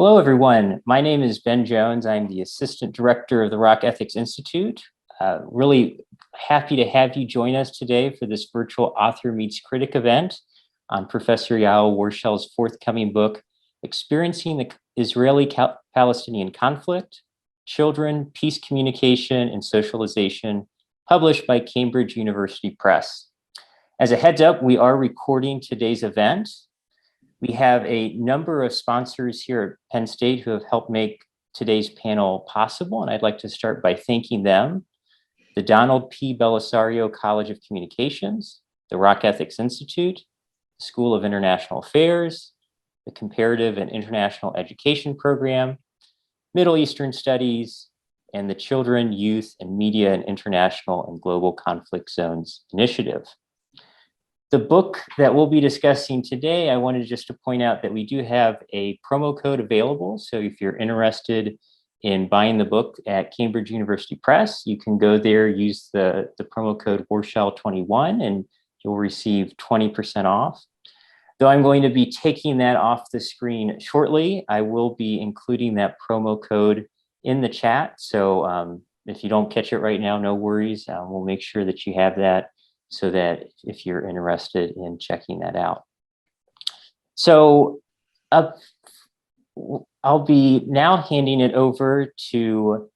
Hello, everyone. My name is Ben Jones. I'm the Assistant Director of the Rock Ethics Institute. Really happy to have you join us today for this virtual Author Meets Critic event on Professor Yael Warshel's forthcoming book, Experiencing the Israeli-Palestinian Conflict, Children, Peace Communication and Socialization, published by Cambridge University Press. As a heads up, we are recording today's event. We have a number of sponsors here at Penn State who have helped make today's panel possible, and I'd like to start by thanking them. The Donald P. Belisario College of Communications, the Rock Ethics Institute, the School of International Affairs, the Comparative and International Education Program, Middle Eastern Studies, and the Children, Youth, and Media in International and Global Conflict Zones Initiative. The book that we'll be discussing today, I wanted just to point out that we do have a promo code available. So if you're interested in buying the book at Cambridge University Press, you can go there, use the promo code Warshel21, and you'll receive 20% off. Though I'm going to be taking that off the screen shortly, I will be including that promo code in the chat. So if you don't catch it right now, no worries. We'll make sure that you have that, so that if you're interested in checking that out. So I'll be now handing it over to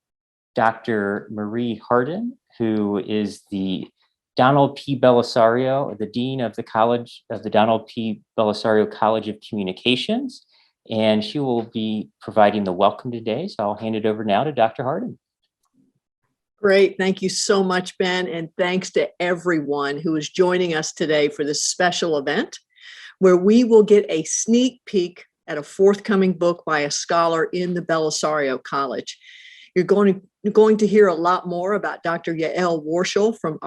Dr. Marie Hardin, who is the Donald P. Belisario, the Dean of the Donald P. Belisario College of Communications, and she will be providing the welcome today. So I'll hand it over now to Dr. Hardin. Great. Thank you so much, Ben. And thanks to everyone who is joining us today for this special event, where we will get a sneak peek at a forthcoming book by a scholar in the Belisario College. You're going to hear a lot more about Dr. Yael Warshel from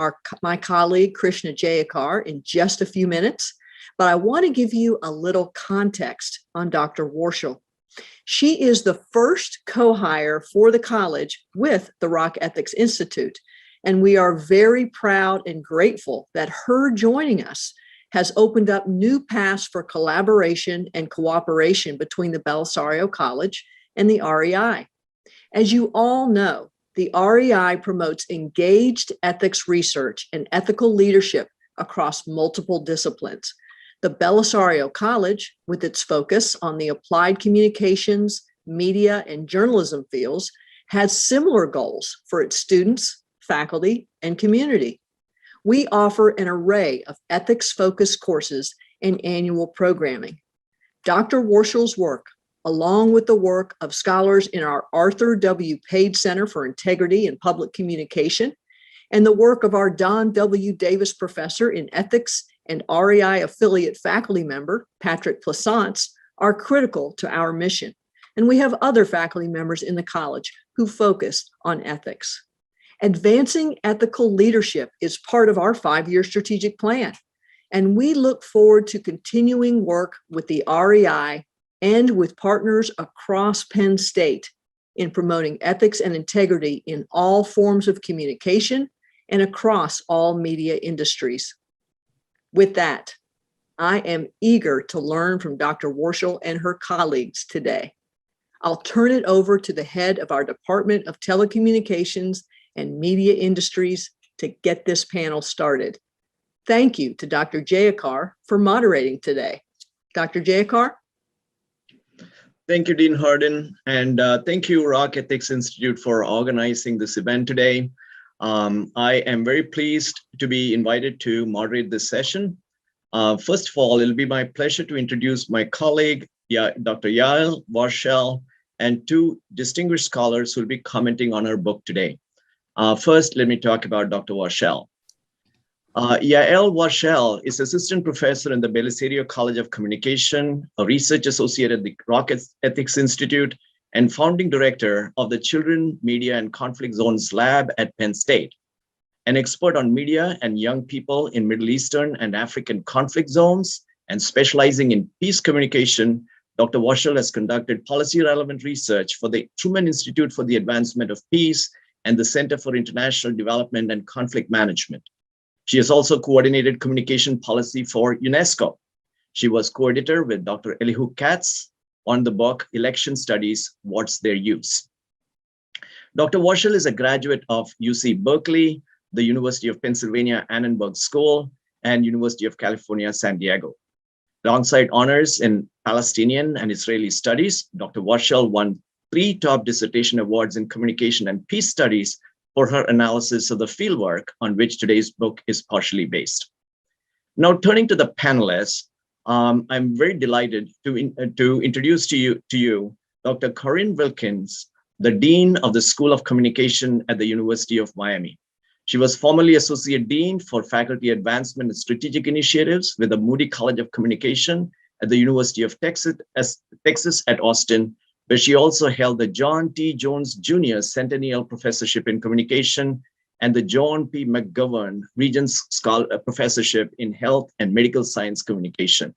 my colleague, Krishna Jayakar, in just a few minutes. But I want to give you a little context on Dr. Warshel. She is the first co-hire for the college with the Rock Ethics Institute, and we are very proud and grateful that her joining us has opened up new paths for collaboration and cooperation between the Belisario College and the REI. As you all know, the REI promotes engaged ethics research and ethical leadership across multiple disciplines. The Belisario College, with its focus on the applied communications, media, and journalism fields, has similar goals for its students, faculty, and community. We offer an array of ethics-focused courses and annual programming. Dr. Warshel's work, along with the work of scholars in our Arthur W. Page Center for Integrity and Public Communication, and the work of our Don W. Davis Professor in Ethics and REI affiliate faculty member, Patrick Plaisance, are critical to our mission. And we have other faculty members in the college who focus on ethics. Advancing ethical leadership is part of our 5-year strategic plan. And we look forward to continuing work with the REI and with partners across Penn State in promoting ethics and integrity in all forms of communication and across all media industries. With that, I am eager to learn from Dr. Warshel and her colleagues today. I'll turn it over to the head of our Department of Telecommunications and Media Industries to get this panel started. Thank you to Dr. Jayakar for moderating today. Dr. Jayakar? Thank you, Dean Hardin, and thank you, Rock Ethics Institute, for organizing this event today. I am very pleased to be invited to moderate this session. First of all, it'll be my pleasure to introduce my colleague, Dr. Yael Warshel, and two distinguished scholars who will be commenting on her book today. First, let me talk about Dr. Warshel. Yael Warshel is assistant professor in the Belisario College of Communication, a research associate at the Rock Ethics Institute, and founding director of the Children, Media, and Conflict Zones Lab at Penn State. An expert on media and young people in Middle Eastern and African conflict zones, and specializing in peace communication, Dr. Warshel has conducted policy-relevant research for the Truman Institute for the Advancement of Peace and the Center for International Development and Conflict Management. She has also coordinated communication policy for UNESCO. She was co-editor with Dr. Elihu Katz on the book, Election Studies, What's Their Use? Dr. Warshel is a graduate of UC Berkeley, the University of Pennsylvania Annenberg School, and University of California, San Diego. Alongside honors in Palestinian and Israeli studies, Dr. Warshel won 3 top dissertation awards in communication and peace studies for her analysis of the fieldwork on which today's book is partially based. Now, turning to the panelists, I'm very delighted to introduce to you Dr. Karin Wilkins, the Dean of the School of Communication at the University of Miami. She was formerly Associate Dean for Faculty Advancement and Strategic Initiatives with the Moody College of Communication at the University of Texas at Austin, where she also held the John T. Jones Jr. Centennial Professorship in Communication and the John P. McGovern Regents Professorship in Health and Medical Science Communication.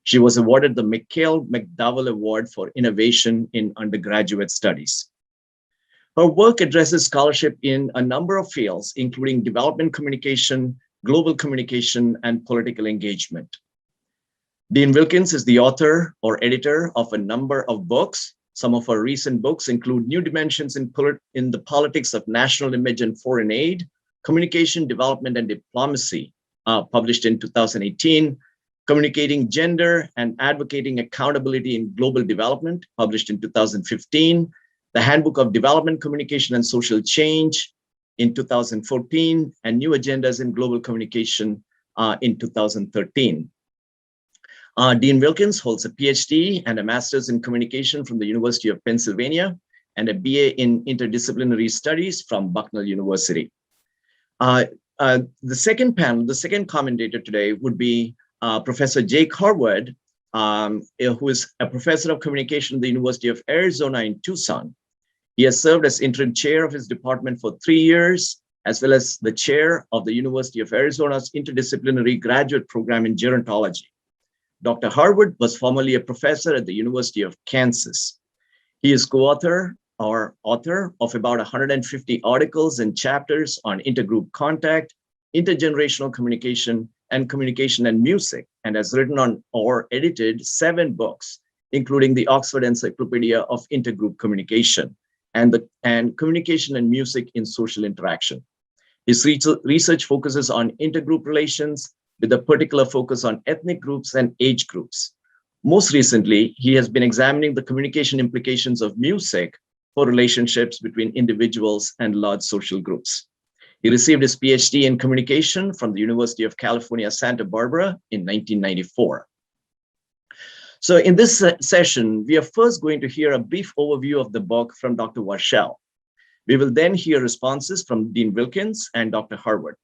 She was awarded the Mikhail McDowell Award for Innovation in Undergraduate Studies. Her work addresses scholarship in a number of fields, including development communication, global communication, and political engagement. Dean Wilkins is the author or editor of a number of books. Some of her recent books include New Dimensions in the Politics of National Image and Foreign Aid, Communication, Development, and Diplomacy, published in 2018, Communicating Gender and Advocating Accountability in Global Development, published in 2015, The Handbook of Development, Communication, and Social Change in 2014, and New Agendas in Global Communication in 2013. Dean Wilkins holds a PhD and a master's in communication from the University of Pennsylvania and a BA in interdisciplinary studies from Bucknell University. The second commentator today would be Professor Jake Harwood, who is a professor of communication at the University of Arizona in Tucson. He has served as interim chair of his department for 3 years, as well as the chair of the University of Arizona's interdisciplinary graduate program in gerontology. Dr. Harwood was formerly a professor at the University of Kansas. He is co-author or author of about 150 articles and chapters on intergroup contact, intergenerational communication, and communication and music, and has written on or edited 7 books, including the Oxford Encyclopedia of Intergroup Communication and Communication and Music in Social Interaction. His research focuses on intergroup relations with a particular focus on ethnic groups and age groups. Most recently, he has been examining the communication implications of music for relationships between individuals and large social groups. He received his PhD in communication from the University of California, Santa Barbara in 1994. So in this session, we are first going to hear a brief overview of the book from Dr. Warshel. We will then hear responses from Dean Wilkins and Dr. Harwood.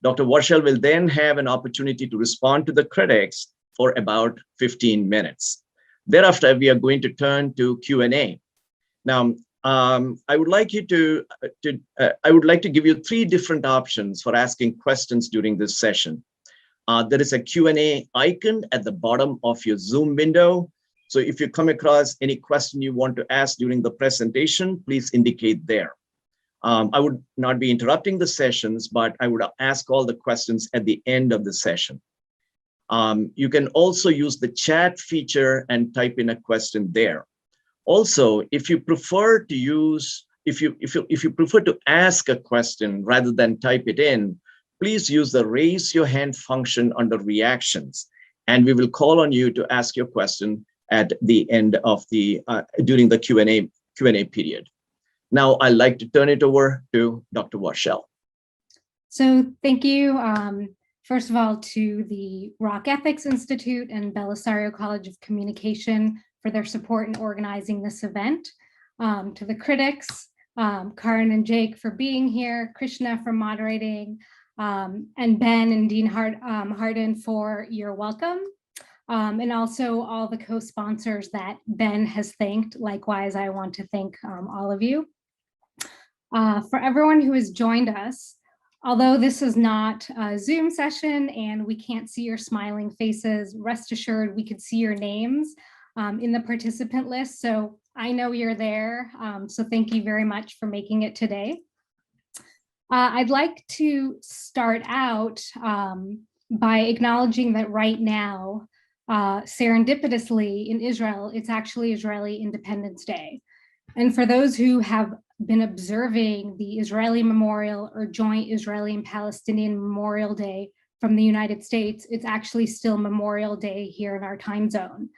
Dr. Warshel will then have an opportunity to respond to the critics for about 15 minutes. Thereafter, we are going to turn to Q&A. Now, I would like to give you 3 different options for asking questions during this session. There is a Q&A icon at the bottom of your Zoom window. So if you come across any question you want to ask during the presentation, please indicate there. I would not be interrupting the sessions, but I would ask all the questions at the end of the session. You can also use the chat feature and type in a question there. Also, if you prefer to ask a question rather than type it in, please use the raise your hand function under reactions, and we will call on you to ask your question at the end of during the Q&A period. Now, I'd like to turn it over to Dr. Warshel. So thank you, first of all, to the Rock Ethics Institute and Belisario College of Communication for their support in organizing this event, to the critics, Karin and Jake for being here, Krishna for moderating, and Ben and Dean Harden for your welcome, and also all the co-sponsors that Ben has thanked. Likewise, I want to thank all of you. For everyone who has joined us, although this is not a Zoom session and we can't see your smiling faces, rest assured we could see your names in the participant list. So I know you're there. So thank you very much for making it today. I'd like to start out by acknowledging that right now, Serendipitously, in Israel, it's actually Israeli Independence Day. And for those who have been observing the Israeli Memorial or Joint Israeli and Palestinian Memorial Day from the United States, it's actually still Memorial Day here in our time zone.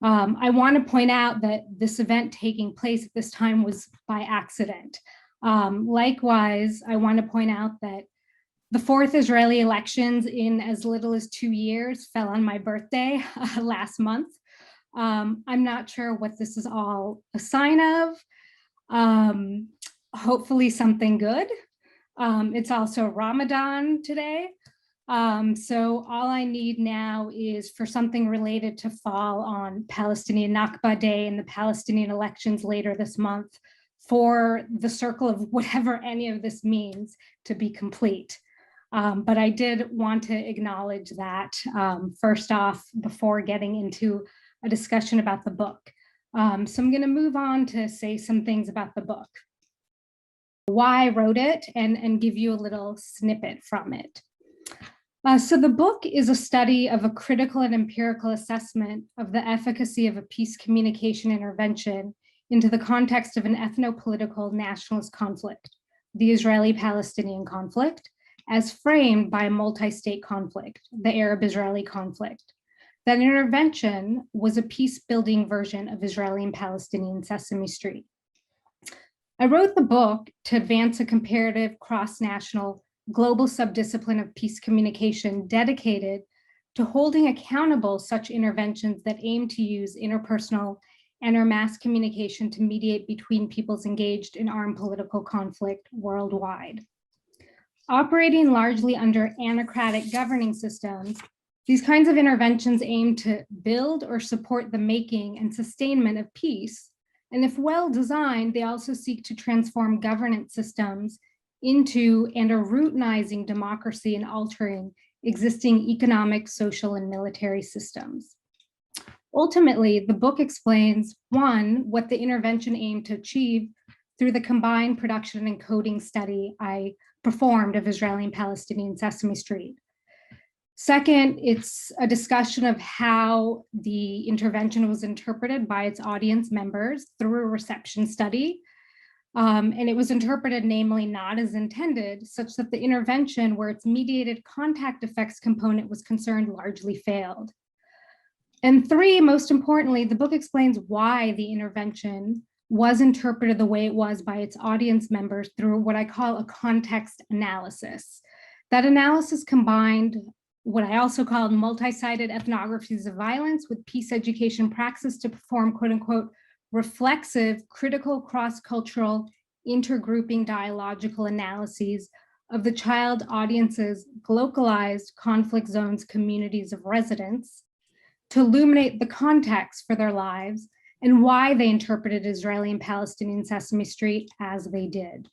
I want to point out that this event taking place at this time was by accident. Likewise, I want to point out that the fourth Israeli elections in as little as 2 years fell on my birthday last month. I'm not sure what this is all a sign of. Hopefully something good. It's also Ramadan today. So all I need now is for something related to fall on Palestinian Nakba Day and the Palestinian elections later this month for the circle of whatever any of this means to be complete. But I did want to acknowledge that first off before getting into a discussion about the book. So I'm going to move on to say some things about the book, why I wrote it, and give you a little snippet from it. So the book is a study of a critical and empirical assessment of the efficacy of a peace communication intervention into the context of an ethno-political nationalist conflict, the Israeli-Palestinian conflict, as framed by a multi-state conflict, the Arab-Israeli conflict. That intervention was a peace-building version of Israeli and Palestinian Sesame Street. I wrote the book to advance a comparative cross-national global subdiscipline of peace communication dedicated to holding accountable such interventions that aim to use interpersonal and or mass communication to mediate between peoples engaged in armed political conflict worldwide. Operating largely under anocratic governing systems, these kinds of interventions aim to build or support the making and sustainment of peace. And if well designed, they also seek to transform governance systems into and are routinizing democracy and altering existing economic, social, and military systems. Ultimately, the book explains, one, what the intervention aimed to achieve through the combined production and coding study I performed of Israeli and Palestinian Sesame Street. Second, it's a discussion of how the intervention was interpreted by its audience members through a reception study. And it was interpreted, namely, not as intended, such that the intervention where its mediated contact effects component was concerned largely failed. And three, most importantly, the book explains why the intervention was interpreted the way it was by its audience members through what I call a context analysis. That analysis combined what I also called multi-sided ethnographies of violence with peace education praxis to perform, quote unquote, reflexive, critical, cross-cultural, intergrouping dialogical analyses of the child audience's localized conflict zones, communities of residence, to illuminate the context for their lives and why they interpreted Israeli and Palestinian Sesame Street as they did.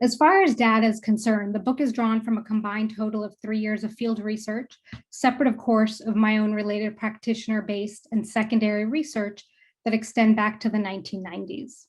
As far as data is concerned, the book is drawn from a combined total of 3 years of field research, separate of course of my own related practitioner-based and secondary research that extend back to the 1990s.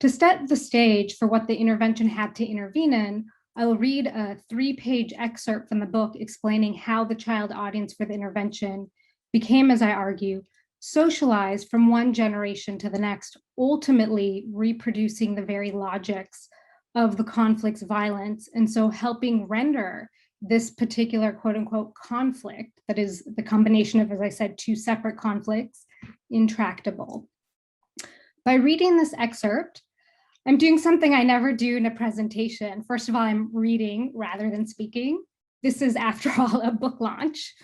To set the stage for what the intervention had to intervene in, I'll read a 3-page excerpt from the book explaining how the child audience for the intervention became, as I argue, socialized from one generation to the next, ultimately reproducing the very logics of the conflict's violence, and so helping render this particular quote unquote conflict, that is the combination of, as I said, 2 separate conflicts, intractable. By reading this excerpt, I'm doing something I never do in a presentation. First of all, I'm reading rather than speaking. This is, after all, a book launch.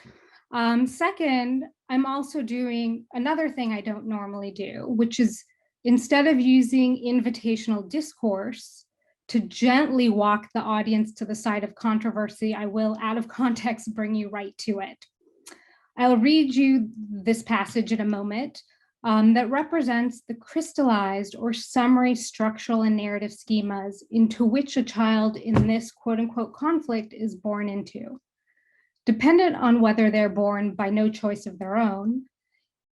Second, I'm also doing another thing I don't normally do, which is instead of using invitational discourse to gently walk the audience to the side of controversy, I will, out of context, bring you right to it. I'll read you this passage in a moment that represents the crystallized or summary structural and narrative schemas into which a child in this quote unquote conflict is born into. Dependent on whether they're born by no choice of their own,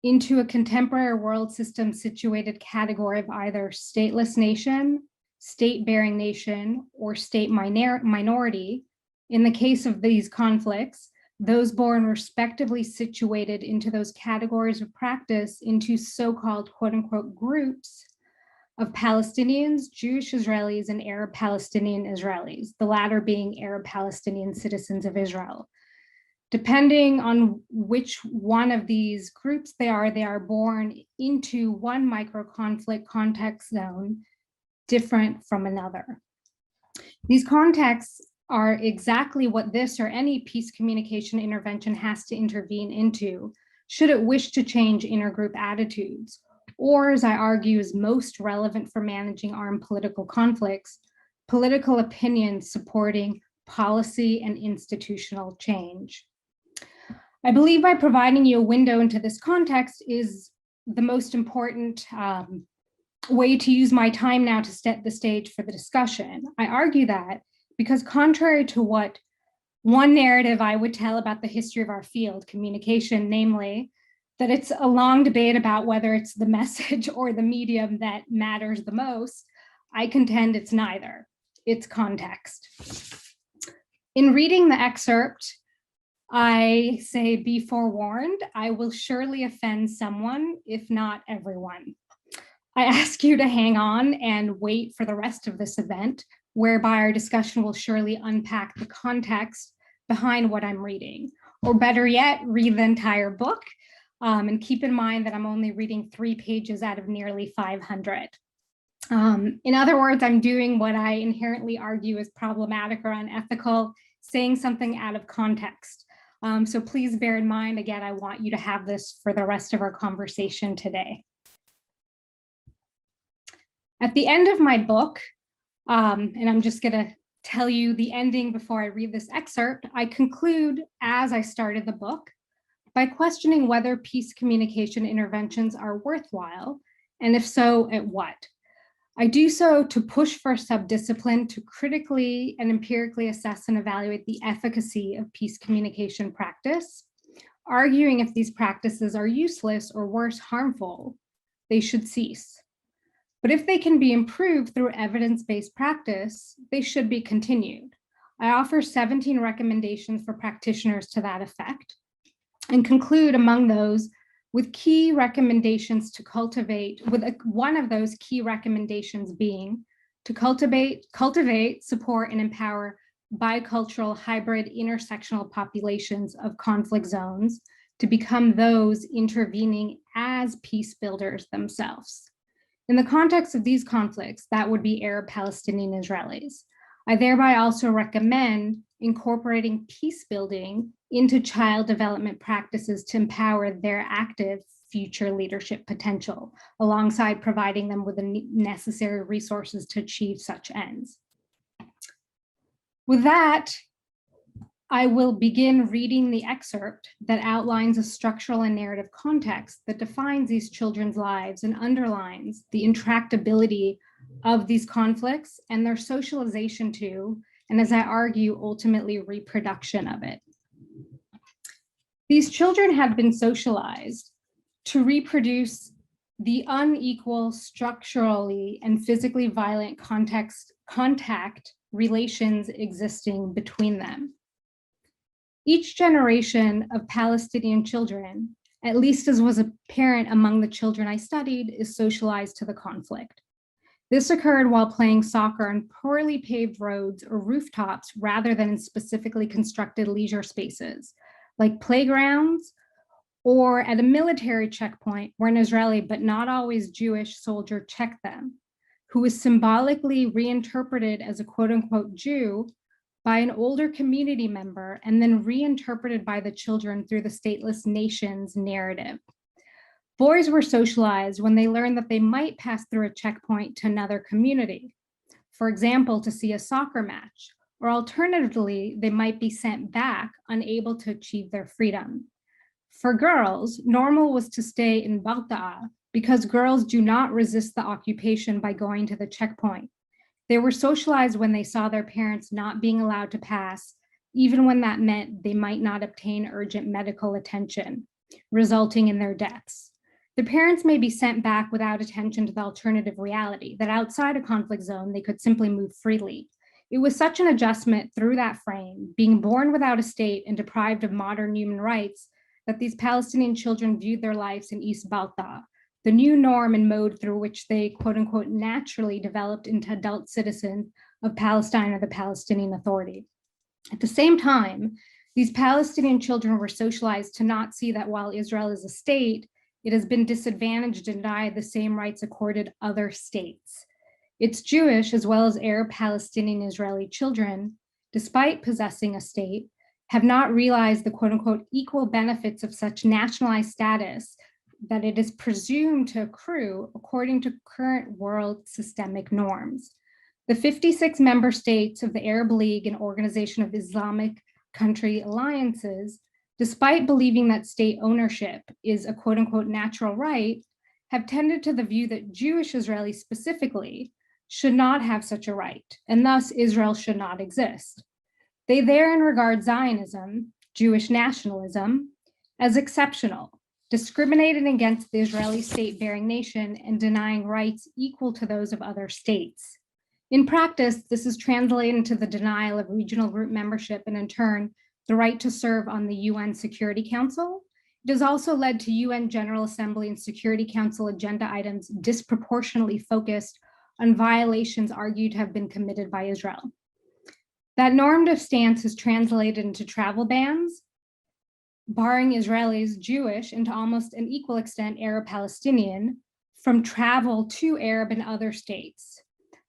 into a contemporary world system situated category of either stateless nation, state-bearing nation, or state minority. In the case of these conflicts, those born respectively situated into those categories of practice into so-called quote unquote groups of Palestinians, Jewish Israelis, and Arab Palestinian Israelis, the latter being Arab Palestinian citizens of Israel. Depending on which one of these groups they are born into one micro-conflict context zone different from another. These contexts are exactly what this or any peace communication intervention has to intervene into, should it wish to change intergroup attitudes, or as I argue is most relevant for managing armed political conflicts, political opinion supporting policy and institutional change. I believe by providing you a window into this context is the most important way to use my time now to set the stage for the discussion. I argue that because contrary to what one narrative I would tell about the history of our field, communication, namely, that it's a long debate about whether it's the message or the medium that matters the most, I contend it's neither, it's context. In reading the excerpt, I say, be forewarned, I will surely offend someone, if not everyone. I ask you to hang on and wait for the rest of this event, whereby our discussion will surely unpack the context behind what I'm reading, or better yet, read the entire book. And keep in mind that I'm only reading 3 pages out of nearly 500. In other words, I'm doing what I inherently argue is problematic or unethical, saying something out of context. So please bear in mind, again, I want you to have this for the rest of our conversation today. At the end of my book, and I'm just gonna tell you the ending before I read this excerpt, I conclude, as I started the book, by questioning whether peace communication interventions are worthwhile, and if so, at what. I do so to push for a subdiscipline to critically and empirically assess and evaluate the efficacy of peace communication practice, arguing if these practices are useless or worse, harmful, they should cease. But if they can be improved through evidence-based practice, they should be continued. I offer 17 recommendations for practitioners to that effect, and conclude among those with key recommendations to cultivate, with one of those key recommendations being to cultivate, support, and empower bicultural, hybrid, intersectional populations of conflict zones to become those intervening as peace builders themselves. In the context of these conflicts, that would be Arab Palestinian Israelis. I thereby also recommend incorporating peace building into child development practices to empower their active future leadership potential, alongside providing them with the necessary resources to achieve such ends. With that, I will begin reading the excerpt that outlines a structural and narrative context that defines these children's lives and underlines the intractability of these conflicts and their socialization to, and as I argue, ultimately reproduction of it. These children have been socialized to reproduce the unequal, structurally and physically violent contact relations existing between them. Each generation of Palestinian children, at least as was apparent among the children I studied, is socialized to the conflict. This occurred while playing soccer on poorly paved roads or rooftops rather than in specifically constructed leisure spaces, like playgrounds or at a military checkpoint where an Israeli, but not always Jewish, soldier checked them, who was symbolically reinterpreted as a quote unquote Jew by an older community member and then reinterpreted by the children through the stateless nation's narrative. Boys were socialized when they learned that they might pass through a checkpoint to another community, for example, to see a soccer match, or alternatively, they might be sent back unable to achieve their freedom. For girls, normal was to stay in Balta'a because girls do not resist the occupation by going to the checkpoint. They were socialized when they saw their parents not being allowed to pass, even when that meant they might not obtain urgent medical attention, resulting in their deaths. The parents may be sent back without attention to the alternative reality that outside a conflict zone, they could simply move freely, It was such an adjustment through that frame, being born without a state and deprived of modern human rights, that these Palestinian children viewed their lives in East Balta, the new norm and mode through which they, quote unquote, naturally developed into adult citizens of Palestine or the Palestinian Authority. At the same time, these Palestinian children were socialized to not see that while Israel is a state, it has been disadvantaged and denied the same rights accorded other states. Its Jewish as well as Arab Palestinian Israeli children, despite possessing a state, have not realized the quote unquote equal benefits of such nationalized status that it is presumed to accrue according to current world systemic norms. The 56 member states of the Arab League and Organization of Islamic Country Alliances, despite believing that state ownership is a quote unquote natural right, have tended to the view that Jewish Israelis specifically should not have such a right, and thus Israel should not exist. They therein regard Zionism, Jewish nationalism, as exceptional, discriminating against the Israeli state-bearing nation and denying rights equal to those of other states. In practice, this is translated into the denial of regional group membership and in turn, the right to serve on the UN Security Council. It has also led to UN General Assembly and Security Council agenda items disproportionately focused on violations argued to have been committed by Israel. That normative stance has translated into travel bans, barring Israelis, Jewish, and to almost an equal extent Arab Palestinian, from travel to Arab and other states,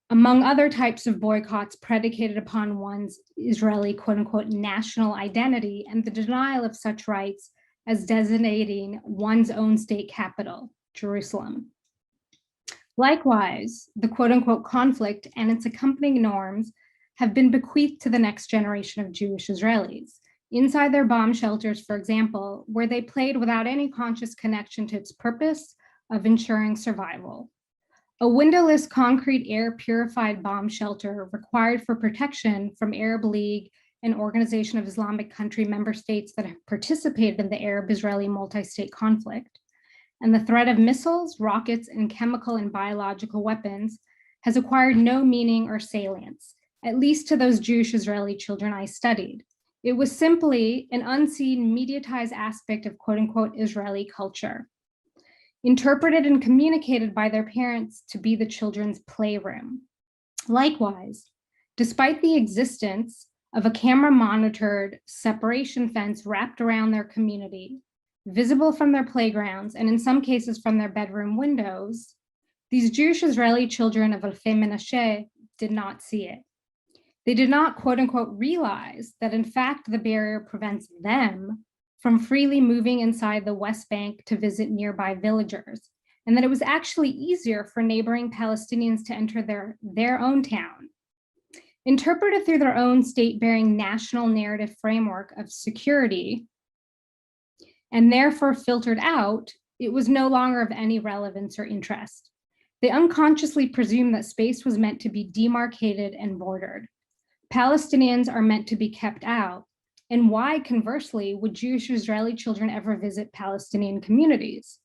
among other types of boycotts predicated upon one's Israeli quote unquote national identity and the denial of such rights as designating one's own state capital, Jerusalem. Likewise, the quote unquote conflict and its accompanying norms have been bequeathed to the next generation of Jewish Israelis. Inside their bomb shelters, for example, where they played without any conscious connection to its purpose of ensuring survival. A windowless concrete air purified bomb shelter required for protection from Arab League and Organization of Islamic Country member states that have participated in the Arab-Israeli multi-state conflict. And the threat of missiles, rockets, and chemical and biological weapons has acquired no meaning or salience, at least to those Jewish Israeli children I studied. It was simply an unseen, mediatized aspect of quote unquote Israeli culture, interpreted and communicated by their parents to be the children's playroom. Likewise, despite the existence of a camera-monitored separation fence wrapped around their community, visible from their playgrounds, and in some cases from their bedroom windows, these Jewish Israeli children of Alfei Menashe did not see it. They did not, quote unquote, realize that in fact the barrier prevents them from freely moving inside the West Bank to visit nearby villagers, and that it was actually easier for neighboring Palestinians to enter their own town. Interpreted through their own state-bearing national narrative framework of security, and therefore filtered out, it was no longer of any relevance or interest. They unconsciously presumed that space was meant to be demarcated and bordered. Palestinians are meant to be kept out. And why, conversely, would Jewish Israeli children ever visit Palestinian communities?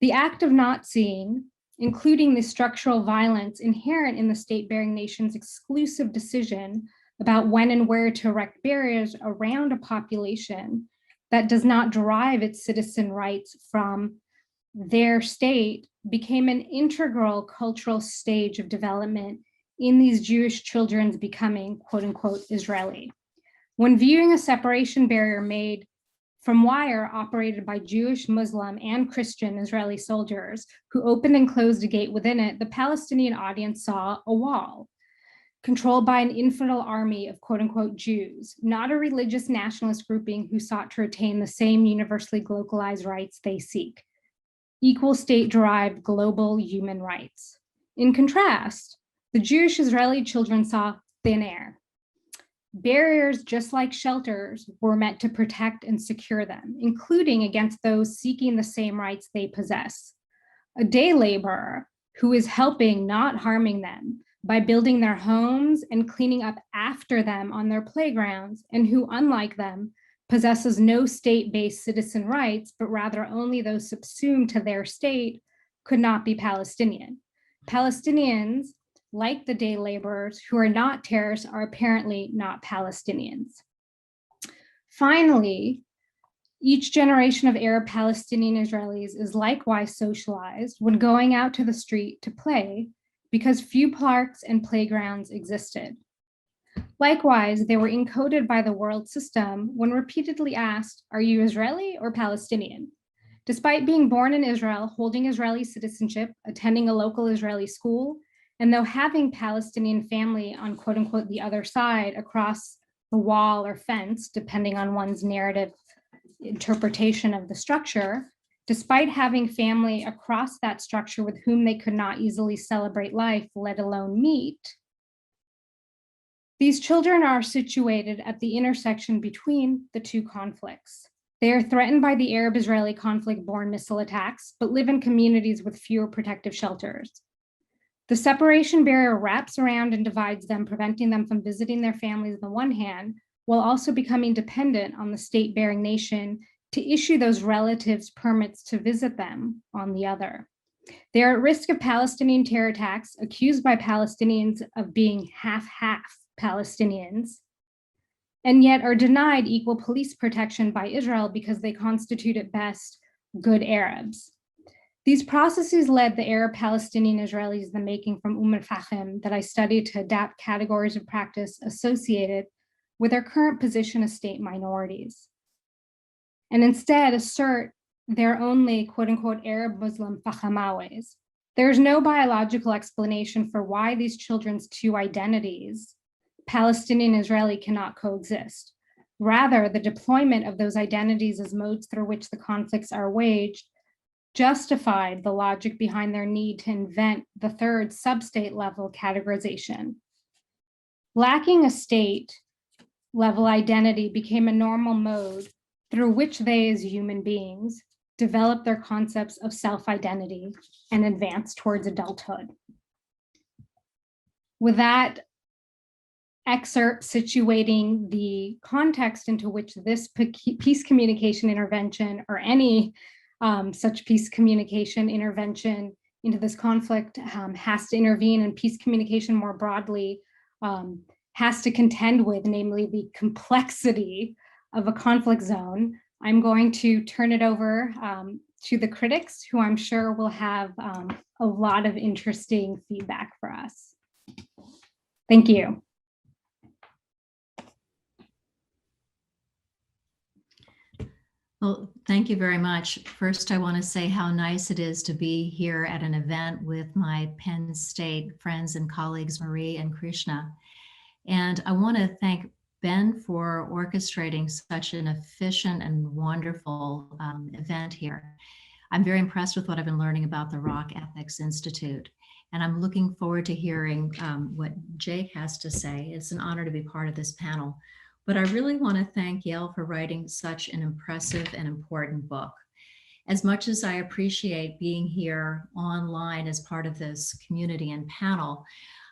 The act of not seeing, including the structural violence inherent in the state-bearing nation's exclusive decision about when and where to erect barriers around a population that does not derive its citizen rights from their state, became an integral cultural stage of development in these Jewish children's becoming, quote unquote, Israeli. When viewing a separation barrier made from wire operated by Jewish, Muslim, and Christian Israeli soldiers who opened and closed a gate within it, the Palestinian audience saw a wall controlled by an infidel army of quote unquote Jews, not a religious nationalist grouping who sought to retain the same universally localized rights they seek, equal state-derived global human rights. In contrast, the Jewish Israeli children saw thin air. Barriers, just like shelters, were meant to protect and secure them, including against those seeking the same rights they possess. A day laborer who is helping, not harming them, by building their homes and cleaning up after them on their playgrounds, and who, unlike them, possesses no state-based citizen rights, but rather only those subsumed to their state, could not be Palestinian. Palestinians like the day laborers who are not terrorists, are apparently not Palestinians. Finally, each generation of Arab Palestinian Israelis is likewise socialized when going out to the street to play because few parks and playgrounds existed. Likewise, they were encoded by the world system when repeatedly asked, "Are you Israeli or Palestinian?" Despite being born in Israel, holding Israeli citizenship, attending a local Israeli school, and though having Palestinian family on quote unquote the other side across the wall or fence, depending on one's narrative interpretation of the structure, despite having family across that structure with whom they could not easily celebrate life, let alone meet, these children are situated at the intersection between the two conflicts. They are threatened by the Arab-Israeli conflict-borne missile attacks, but live in communities with fewer protective shelters. The separation barrier wraps around and divides them, preventing them from visiting their families on the one hand, while also becoming dependent on the state-bearing nation to issue those relatives permits to visit them on the other. They are at risk of Palestinian terror attacks, accused by Palestinians of being half-half Palestinians, and yet are denied equal police protection by Israel because they constitute at best good Arabs. These processes led the Arab Palestinian Israelis the making from al-Fahim that I studied to adapt categories of practice associated with their current position as state minorities, and instead assert their only quote unquote Arab Muslim Fahamaways. There's no biological explanation for why these children's two identities, Palestinian and Israeli, cannot coexist. Rather, the deployment of those identities as modes through which the conflicts are waged justified the logic behind their need to invent the third sub-state level categorization. Lacking a state level identity became a normal mode through which they as human beings develop their concepts of self-identity and advance towards adulthood. With that excerpt situating the context into which this peace communication intervention or any such peace communication intervention into this conflict has to intervene, and peace communication more broadly has to contend with, namely the complexity of a conflict zone, I'm going to turn it over to the critics, who I'm sure will have a lot of interesting feedback for us. Thank you. Well, thank you very much. First, I want to say how nice it is to be here at an event with my Penn State friends and colleagues, Marie and Krishna. And I want to thank Ben for orchestrating such an efficient and wonderful event here. I'm very impressed with what I've been learning about the Rock Ethics Institute, and I'm looking forward to hearing what Jake has to say. It's an honor to be part of this panel. But I really want to thank Yael for writing such an impressive and important book. As much as I appreciate being here online as part of this community and panel,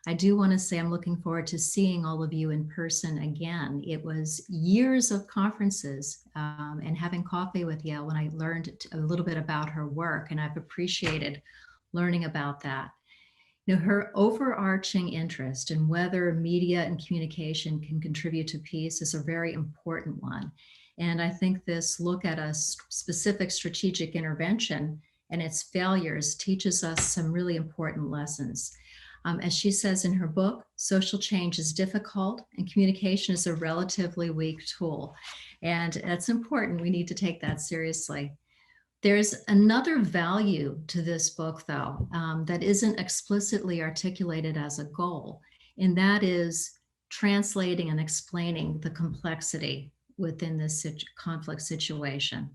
I do want to say I'm looking forward to seeing all of you in person again. It was years of conferences and having coffee with Yael when I learned a little bit about her work, and I've appreciated learning about that. You know, her overarching interest in whether media and communication can contribute to peace is a very important one. And I think this look at a specific strategic intervention and its failures teaches us some really important lessons. As she says in her book, social change is difficult and communication is a relatively weak tool. And that's important. We need to take that seriously. There's another value to this book, though, that isn't explicitly articulated as a goal, and that is translating and explaining the complexity within this conflict situation.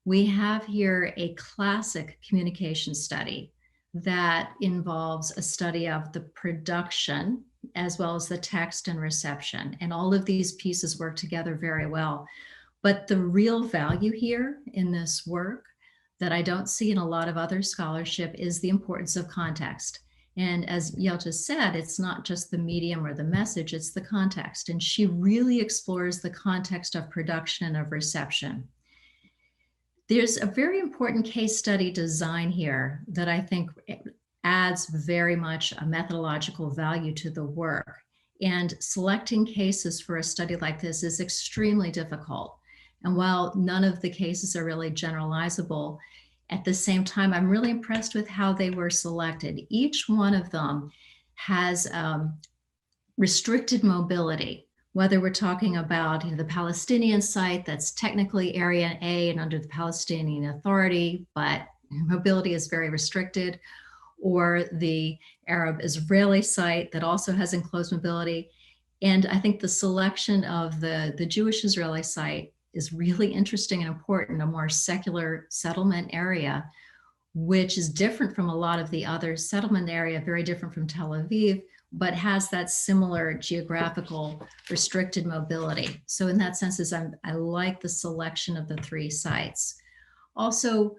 We have here a classic communication study that involves a study of the production as well as the text and reception, and all of these pieces work together very well. But the real value here in this work that I don't see in a lot of other scholarship is the importance of context. And as Yael just said, it's not just the medium or the message, it's the context. And she really explores the context of production and of reception. There's a very important case study design here that I think adds very much a methodological value to the work. And selecting cases for a study like this is extremely difficult. And while none of the cases are really generalizable, at the same time, I'm really impressed with how they were selected. Each one of them has restricted mobility, whether we're talking about the Palestinian site that's technically Area A and under the Palestinian Authority, but mobility is very restricted, or the Arab-Israeli site that also has enclosed mobility. And I think the selection of the Jewish-Israeli site is really interesting and important, a more secular settlement area, which is different from a lot of the other settlement area, very different from Tel Aviv, but has that similar geographical restricted mobility. So in that sense, I like the selection of the 3 sites. Also,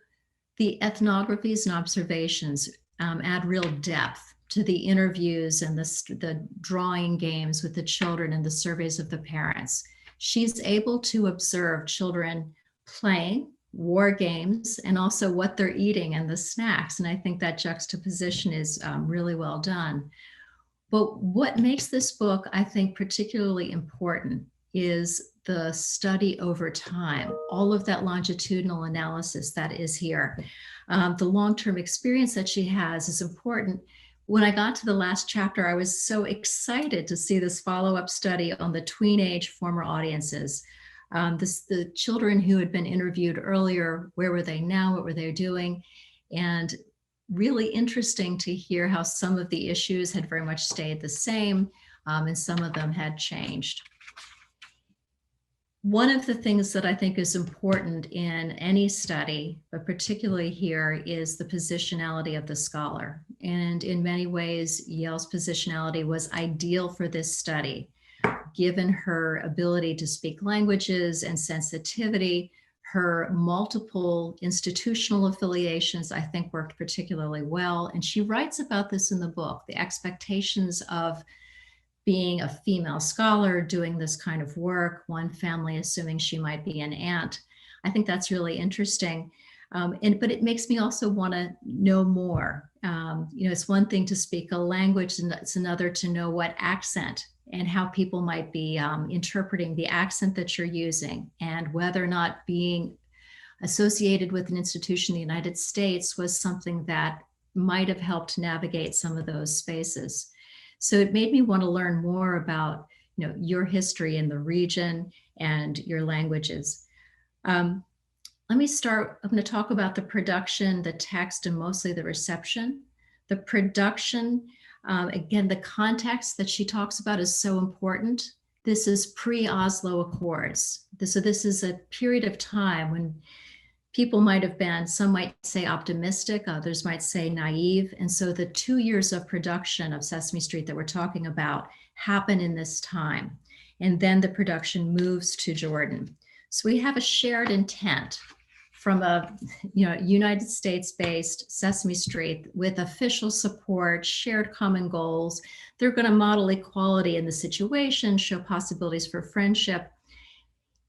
the ethnographies and observations add real depth to the interviews and the drawing games with the children and the surveys of the parents. She's able to observe children playing war games and also what they're eating and the snacks. And I think that juxtaposition is really well done. But what makes this book, I think, particularly important is the study over time, all of that longitudinal analysis that is here. The long-term experience that she has is important. When I got to the last chapter, I was so excited to see this follow-up study on the tween-age former audiences. The children who had been interviewed earlier, where were they now, what were they doing? And really interesting to hear how some of the issues had very much stayed the same, and some of them had changed. One of the things that I think is important in any study, but particularly here, is the positionality of the scholar. And in many ways, Yael's positionality was ideal for this study, given her ability to speak languages and sensitivity. Her multiple institutional affiliations, I think, worked particularly well. And she writes about this in the book, the expectations of being a female scholar doing this kind of work, one family assuming she might be an aunt. I think that's really interesting. But it makes me also want to know more. It's one thing to speak a language, and it's another to know what accent and how people might be interpreting the accent that you're using, and whether or not being associated with an institution in the United States was something that might have helped navigate some of those spaces. So it made me want to learn more about your history in the region and your languages. Let me start. I'm going to talk about the production, the text, and mostly the reception. The production, again, the context that she talks about is so important. This is pre-Oslo Accords. So this is a period of time when people might have been, some might say optimistic, others might say naive. And so the 2 years of production of Sesame Street that we're talking about happen in this time. And then the production moves to Jordan. So we have a shared intent from a United States-based Sesame Street with official support, shared common goals. They're going to model equality in the situation, show possibilities for friendship.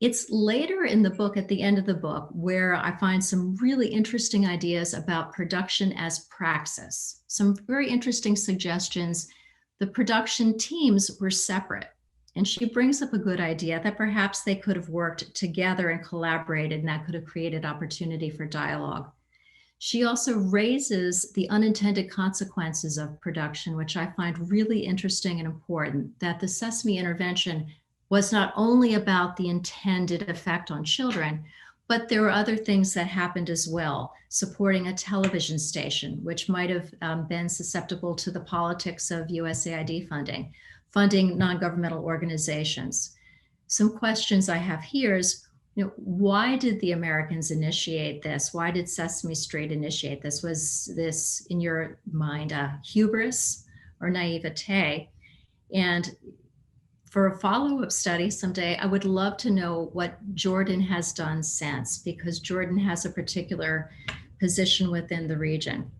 It's later in the book, at the end of the book, where I find some really interesting ideas about production as praxis. Some very interesting suggestions. The production teams were separate. And she brings up a good idea that perhaps they could have worked together and collaborated, and that could have created opportunity for dialogue. She also raises the unintended consequences of production, which I find really interesting and important, that the Sesame intervention was not only about the intended effect on children, but there were other things that happened as well, supporting a television station, which might have been susceptible to the politics of USAID funding non-governmental organizations. Some questions I have here is, why did the Americans initiate this? Why did Sesame Street initiate this? Was this, in your mind, hubris or naivete? And for a follow-up study someday, I would love to know what Jordan has done since, because Jordan has a particular position within the region.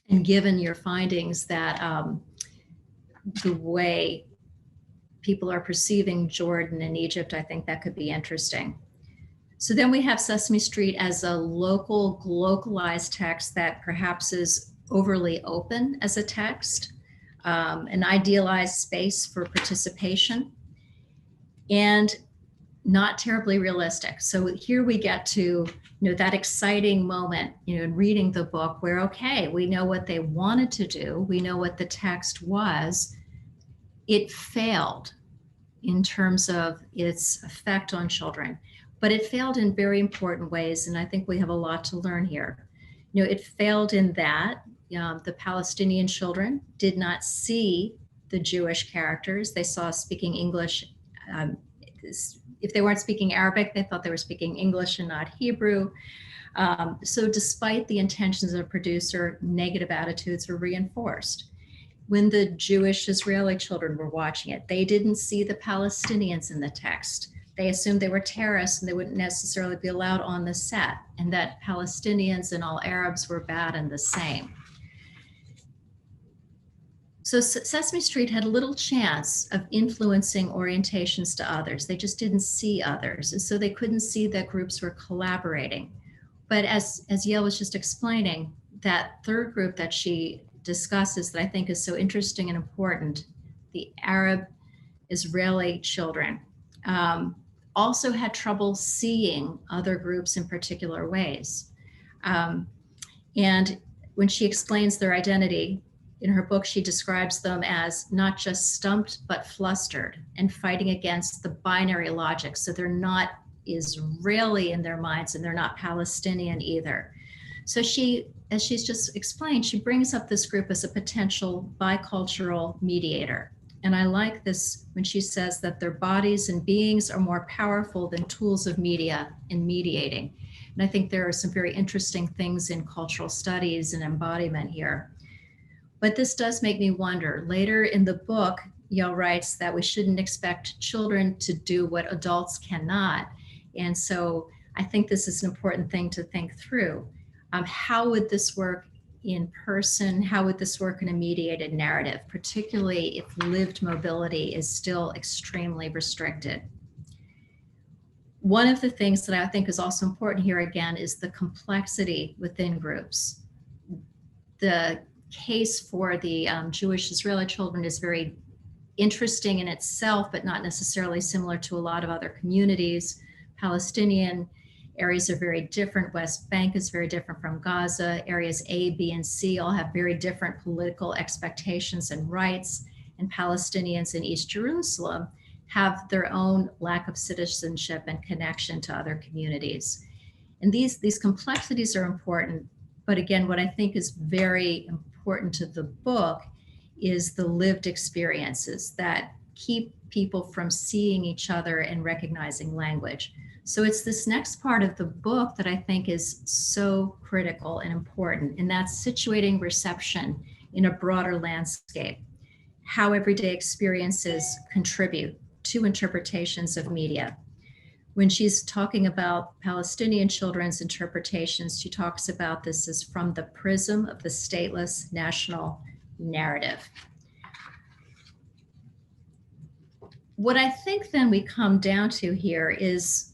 And given your findings that the way people are perceiving Jordan and Egypt, I think that could be interesting. So then we have Sesame Street as a localized text that perhaps is overly open as a text, an idealized space for participation, and not terribly realistic. So here we get to, that exciting moment, in reading the book where, okay, we know what they wanted to do. We know what the text was. It failed in terms of its effect on children, but it failed in very important ways. And I think we have a lot to learn here. It failed in that the Palestinian children did not see the Jewish characters. They saw speaking English. If they weren't speaking Arabic, they thought they were speaking English and not Hebrew. So despite the intentions of the producer, negative attitudes were reinforced. When the Jewish Israeli children were watching it, they didn't see the Palestinians in the text. They assumed they were terrorists and they wouldn't necessarily be allowed on the set, and that Palestinians and all Arabs were bad and the same. So Sesame Street had little chance of influencing orientations to others. They just didn't see others. And so they couldn't see that groups were collaborating. But as Yael was just explaining, that third group that she discusses that I think is so interesting and important, the Arab Israeli children, also had trouble seeing other groups in particular ways. And when she explains their identity, in her book, she describes them as not just stumped, but flustered and fighting against the binary logic. So they're not Israeli in their minds and they're not Palestinian either. So she, as she's just explained, she brings up this group as a potential bicultural mediator. And I like this when she says that their bodies and beings are more powerful than tools of media in mediating. And I think there are some very interesting things in cultural studies and embodiment here. But this does make me wonder. Later in the book, Yael writes that we shouldn't expect children to do what adults cannot. And so I think this is an important thing to think through. How would this work in person? How would this work in a mediated narrative, particularly if lived mobility is still extremely restricted? One of the things that I think is also important here again is the complexity within groups. The case for the Jewish Israeli children is very interesting in itself, but not necessarily similar to a lot of other communities. Palestinian areas are very different. West Bank is very different from Gaza. Areas A, B, and C all have very different political expectations and rights. And Palestinians in East Jerusalem have their own lack of citizenship and connection to other communities. And these complexities are important. But again, what I think is very important to the book is the lived experiences that keep people from seeing each other and recognizing language. So it's this next part of the book that I think is so critical and important, and that's situating reception in a broader landscape, how everyday experiences contribute to interpretations of media. When she's talking about Palestinian children's interpretations, she talks about this as from the prism of the stateless national narrative. What I think then we come down to here is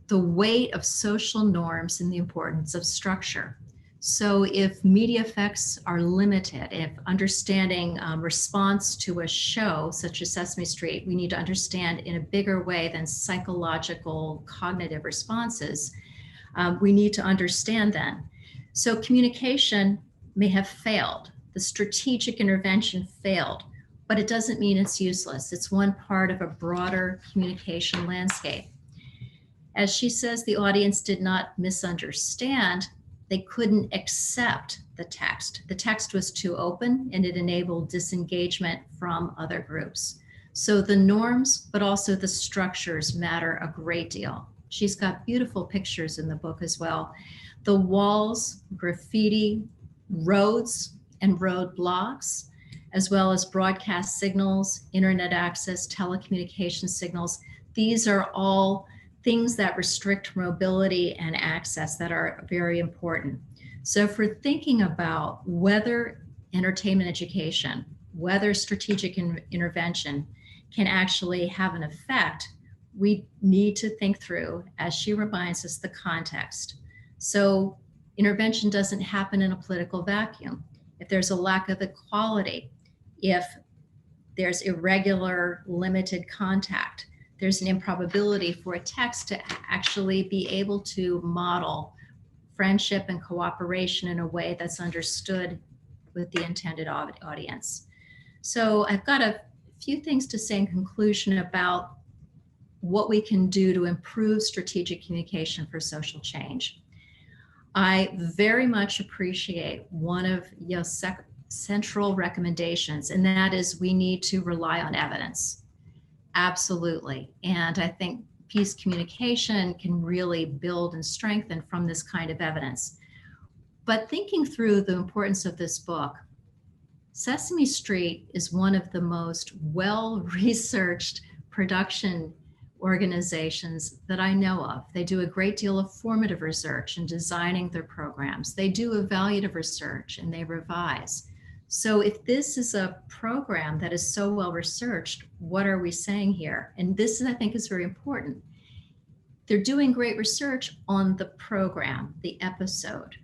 the weight of social norms and the importance of structure. So if media effects are limited, if understanding response to a show such as Sesame Street, we need to understand in a bigger way than psychological cognitive responses, we need to understand then. So communication may have failed. The strategic intervention failed, but it doesn't mean it's useless. It's one part of a broader communication landscape. As she says, the audience did not misunderstand. They couldn't accept the text. The text was too open and it enabled disengagement from other groups. So the norms, but also the structures matter a great deal. She's got beautiful pictures in the book as well. The walls, graffiti, roads and roadblocks, as well as broadcast signals, internet access, telecommunication signals. These are all things that restrict mobility and access that are very important. So if we're thinking about whether entertainment education, whether strategic intervention can actually have an effect, we need to think through, as she reminds us, the context. So intervention doesn't happen in a political vacuum. if there's a lack of equality, if there's irregular, limited contact, there's an improbability for a text to actually be able to model friendship and cooperation in a way that's understood with the intended audience. So I've got a few things to say in conclusion about what we can do to improve strategic communication for social change. I very much appreciate one of Yael's central recommendations, and that is we need to rely on evidence. Absolutely. And I think peace communication can really build and strengthen from this kind of evidence. But thinking through the importance of this book, Sesame Street is one of the most well-researched production organizations that I know of. They do a great deal of formative research in designing their programs. They do evaluative research and they revise. So if this is a program that is so well researched, what are we saying here? And this, I think, is very important. They're doing great research on the program, the episode,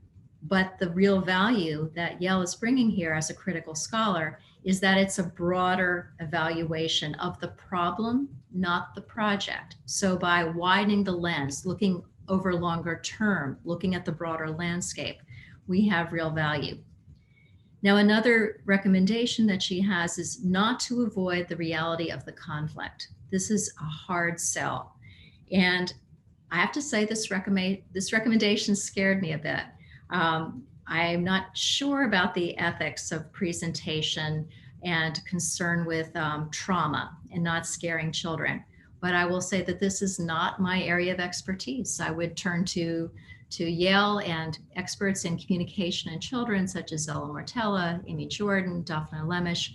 but the real value that Yael is bringing here as a critical scholar is that it's a broader evaluation of the problem, not the project. So by widening the lens, looking over longer term, looking at the broader landscape, we have real value. Now, another recommendation that she has is not to avoid the reality of the conflict. This is a hard sell. And I have to say this recommendation scared me a bit. I'm not sure about the ethics of presentation and concern with trauma and not scaring children. But I will say that this is not my area of expertise. I would turn to Yael and experts in communication and children, such as Ella Mortella, Amy Jordan, Daphne Lemish,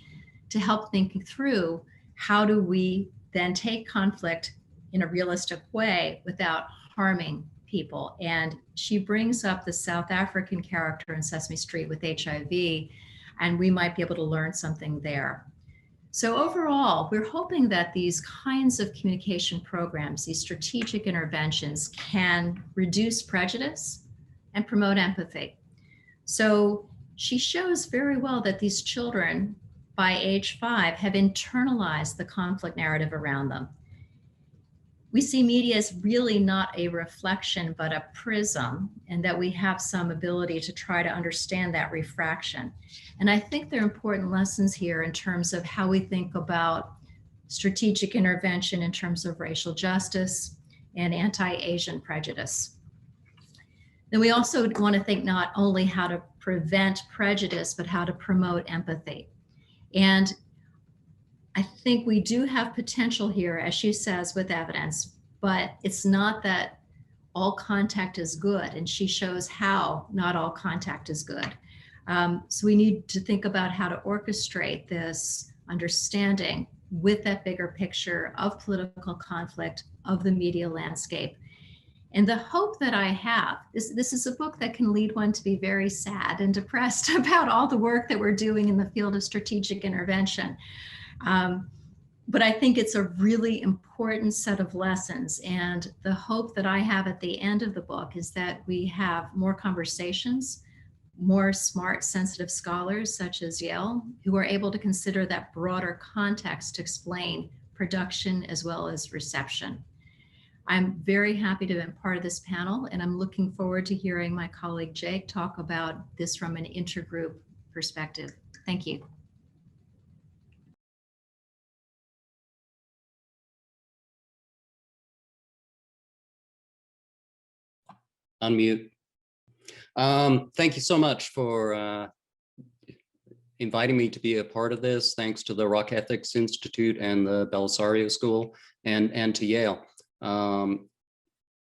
to help think through how do we then take conflict in a realistic way without harming people. And she brings up the South African character in Sesame Street with HIV, and we might be able to learn something there. So overall, we're hoping that these kinds of communication programs, these strategic interventions, can reduce prejudice and promote empathy. So she shows very well that these children by age 5 have internalized the conflict narrative around them. We see media as really not a reflection, but a prism, and that we have some ability to try to understand that refraction. And I think there are important lessons here in terms of how we think about strategic intervention in terms of racial justice and anti-Asian prejudice. Then we also want to think not only how to prevent prejudice, but how to promote empathy. And I think we do have potential here, as she says, with evidence, but it's not that all contact is good. And she shows how not all contact is good. So we need to think about how to orchestrate this understanding with that bigger picture of political conflict, of the media landscape. And the hope that I have, this is a book that can lead one to be very sad and depressed about all the work that we're doing in the field of strategic intervention. But I think it's a really important set of lessons. And the hope that I have at the end of the book is that we have more conversations, more smart, sensitive scholars such as Yael, who are able to consider that broader context to explain production as well as reception. I'm very happy to be part of this panel, and I'm looking forward to hearing my colleague Jake talk about this from an intergroup perspective. Thank you. Unmute. Thank you so much for inviting me to be a part of this. Thanks to the Rock Ethics Institute and the Belisario School, and to Yael.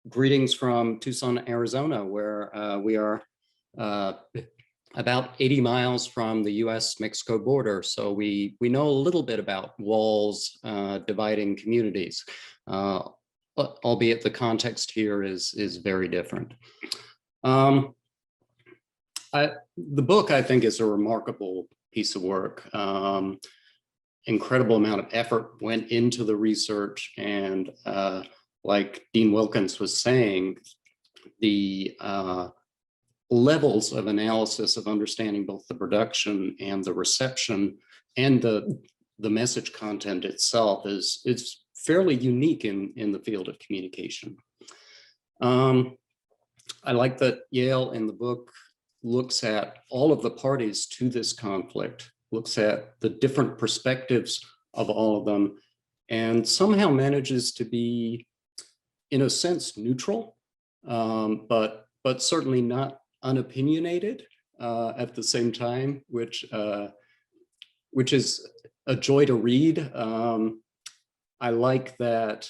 Greetings from Tucson, Arizona, where we are about 80 miles from the US-Mexico border. So we know a little bit about walls dividing communities. Albeit the context here is very different. The book, I think, is a remarkable piece of work. Incredible amount of effort went into the research, and like Dean Wilkins was saying, the levels of analysis of understanding both the production and the reception and the message content itself is fairly unique in the field of communication. I like that Yael in the book looks at all of the parties to this conflict, looks at the different perspectives of all of them, and somehow manages to be, in a sense, neutral, but certainly not unopinionated at the same time, which is a joy to read. I like that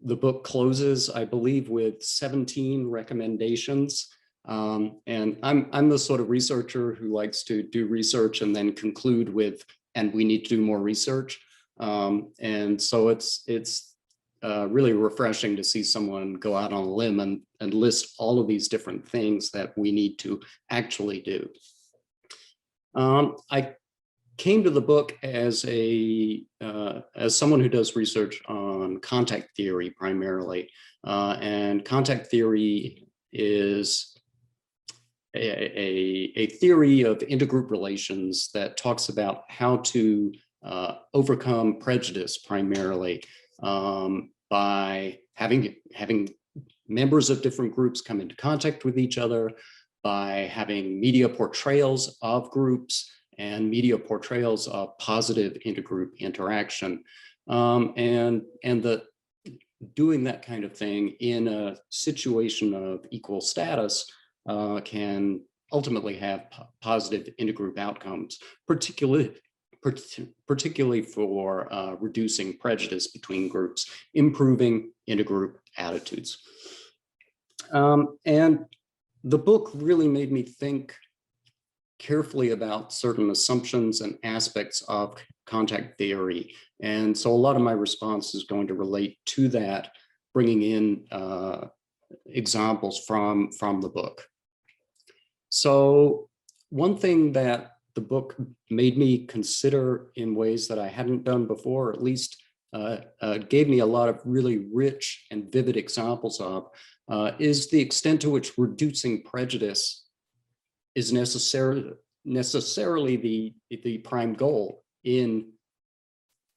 the book closes, I believe, with 17 recommendations. And I'm the sort of researcher who likes to do research and then conclude with, and we need to do more research. And so it's really refreshing to see someone go out on a limb and list all of these different things that we need to actually do. I came to the book as someone who does research on contact theory primarily, and contact theory is a theory of intergroup relations that talks about how to overcome prejudice primarily by having members of different groups come into contact with each other, by having media portrayals of groups and media portrayals of positive intergroup interaction, and doing that kind of thing in a situation of equal status can ultimately have positive intergroup outcomes, particularly for reducing prejudice between groups, improving intergroup attitudes. And the book really made me think carefully about certain assumptions and aspects of contact theory. And so a lot of my response is going to relate to that, bringing in examples from the book. So one thing that the book made me consider in ways that I hadn't done before, or at least gave me a lot of really rich and vivid examples of, is the extent to which reducing prejudice is necessarily the prime goal in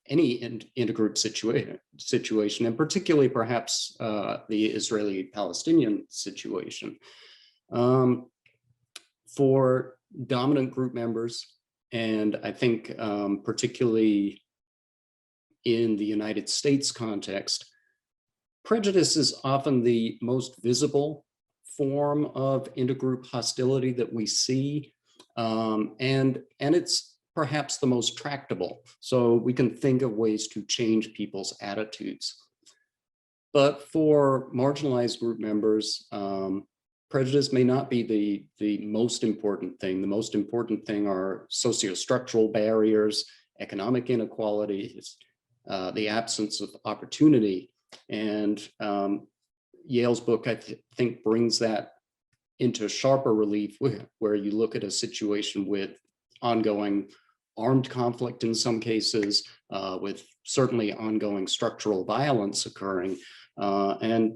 any intergroup situation, and particularly perhaps the Israeli-Palestinian situation. For dominant group members, and I think particularly in the United States context, prejudice is often the most visible form of intergroup hostility that we see, and it's perhaps the most tractable. So we can think of ways to change people's attitudes. But for marginalized group members, prejudice may not be the most important thing. The most important thing are sociostructural barriers, economic inequalities, the absence of opportunity. And Yael's book, I think, brings that into sharper relief, where you look at a situation with ongoing armed conflict in some cases, with certainly ongoing structural violence occurring. And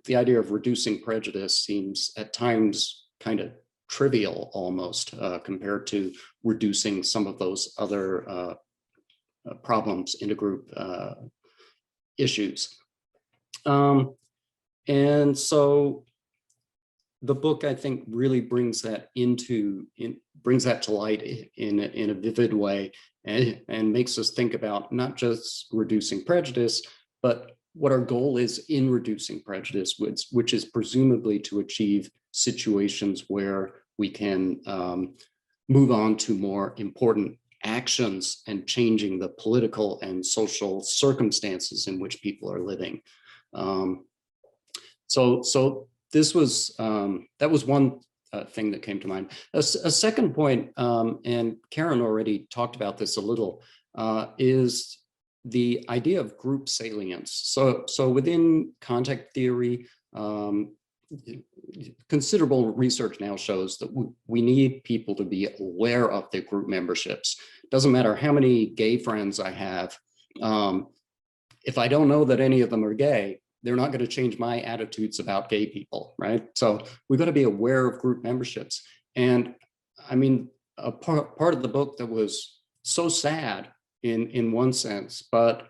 the idea of reducing prejudice seems at times kind of trivial almost compared to reducing some of those other problems, intergroup issues. And so the book, I think, really brings that to light in a vivid way, and makes us think about not just reducing prejudice, but what our goal is in reducing prejudice, which is presumably to achieve situations where we can move on to more important actions and changing the political and social circumstances in which people are living. So this was, that was one thing that came to mind. A second point, and Karin already talked about this a little, is the idea of group salience. So within contact theory, considerable research now shows that we need people to be aware of their group memberships. Doesn't matter how many gay friends I have. If I don't know that any of them are gay, they're not going to change my attitudes about gay people, right? So we've got to be aware of group memberships. And I mean, a part of the book that was so sad in one sense, but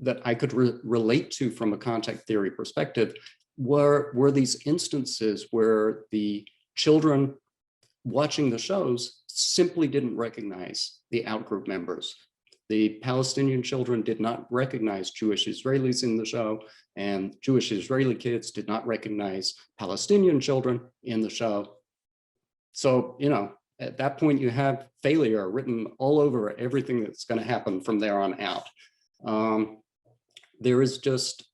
that I could relate to from a contact theory perspective were these instances where the children watching the shows simply didn't recognize the outgroup members. The Palestinian children did not recognize Jewish Israelis in the show, and Jewish Israeli kids did not recognize Palestinian children in the show. So, you know, at that point you have failure written all over everything that's going to happen from there on out. There is just,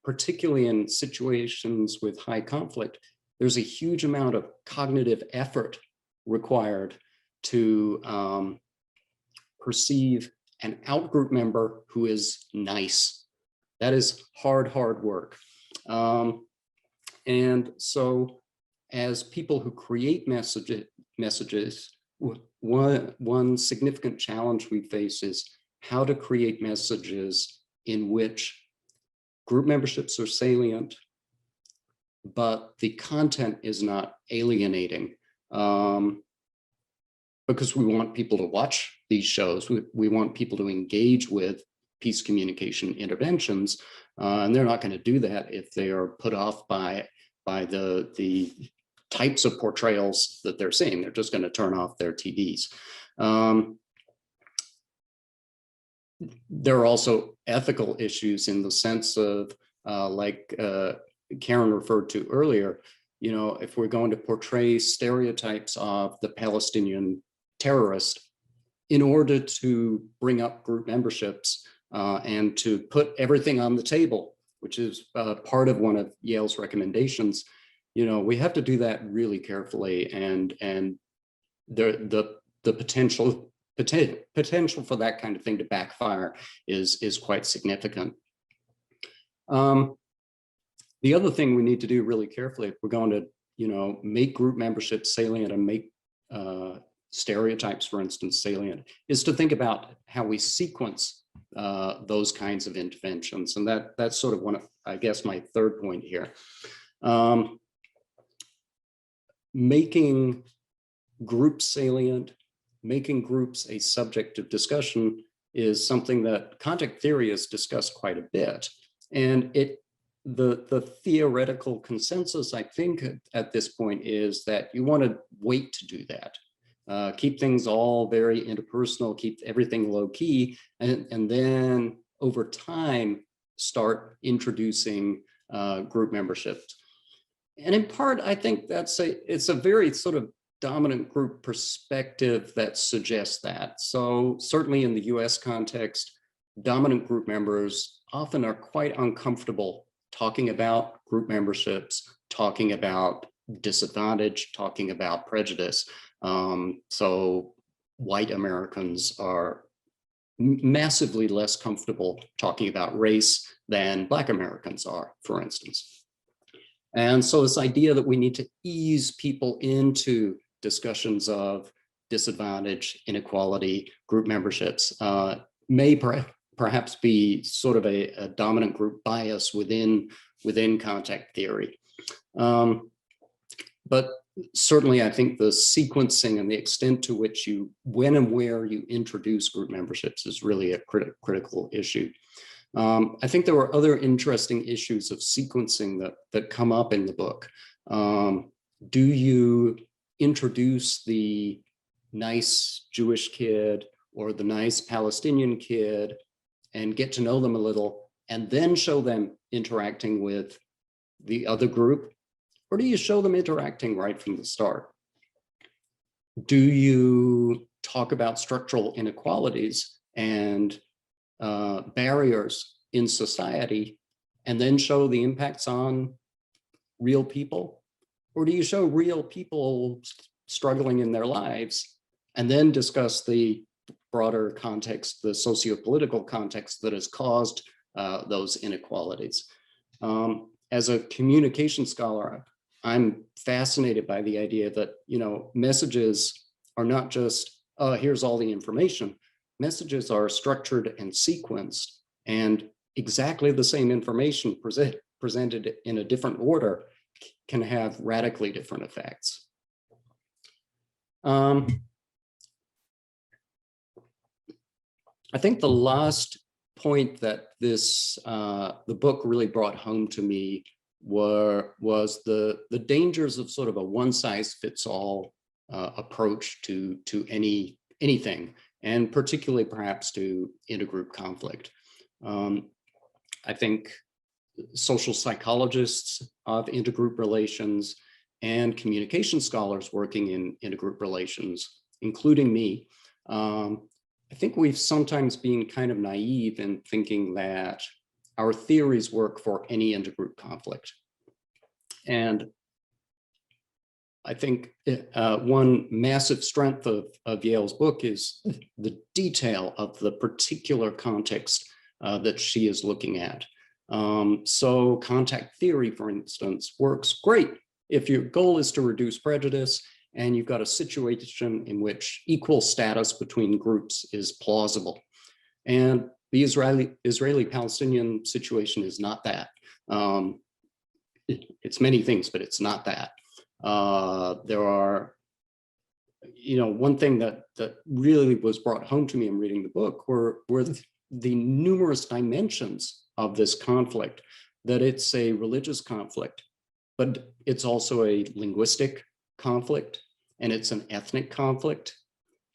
particularly in situations with high conflict, there's a huge amount of cognitive effort required to perceive an outgroup member who is nice. That is hard work. And so as people who create messages, one significant challenge we face is how to create messages in which group memberships are salient, but the content is not alienating. Because we want people to watch these shows, we want people to engage with peace communication interventions, and they're not going to do that if they are put off by the types of portrayals that they're seeing. They're just going to turn off their TVs. There are also ethical issues in the sense of, like Karin referred to earlier, you know, if we're going to portray stereotypes of the Palestinian terrorist in order to bring up group memberships and to put everything on the table, which is part of one of Yale's recommendations, you know, we have to do that really carefully, and the potential for that kind of thing to backfire is quite significant. The other thing we need to do really carefully if we're going to, you know, make group membership salient and make stereotypes, for instance, salient, is to think about how we sequence those kinds of interventions. And that's sort of one of, I guess, my third point here. Making groups salient, making groups a subject of discussion is something that contact theory has discussed quite a bit. And the theoretical consensus, I think, at this point is that you want to wait to do that. Keep things all very interpersonal, keep everything low key, and then over time, start introducing group memberships. And in part, I think it's a very sort of dominant group perspective that suggests that. So certainly in the US context, dominant group members often are quite uncomfortable talking about group memberships, talking about disadvantage, talking about prejudice. So white Americans are massively less comfortable talking about race than Black Americans are, for instance. And so this idea that we need to ease people into discussions of disadvantage, inequality, group memberships may perhaps be sort of a dominant group bias within contact theory. But certainly I think the sequencing and the extent to which when and where you introduce group memberships is really a critical issue. I think there were other interesting issues of sequencing that come up in the book. Do you introduce the nice Jewish kid or the nice Palestinian kid and get to know them a little and then show them interacting with the other group? Or do you show them interacting right from the start? Do you talk about structural inequalities and barriers in society and then show the impacts on real people? Or do you show real people struggling in their lives and then discuss the broader context, the socio-political context that has caused those inequalities? As a communication scholar, I'm fascinated by the idea that, you know, messages are not just, here's all the information. Messages are structured and sequenced. And exactly the same information presented in a different order can have radically different effects. I think the last point that the book really brought home to me was the dangers of sort of a one-size-fits-all approach to anything, and particularly perhaps to intergroup conflict. I think social psychologists of intergroup relations and communication scholars working in intergroup relations, including me, I think we've sometimes been kind of naive in thinking that our theories work for any intergroup conflict. And I think one massive strength of Yael's book is the detail of the particular context that she is looking at. So contact theory, for instance, works great if your goal is to reduce prejudice and you've got a situation in which equal status between groups is plausible. And the Israeli-Palestinian situation is not that. It's many things, but it's not that. There are, one thing that really was brought home to me in reading the book were the numerous dimensions of this conflict, that it's a religious conflict, but it's also a linguistic conflict, and it's an ethnic conflict,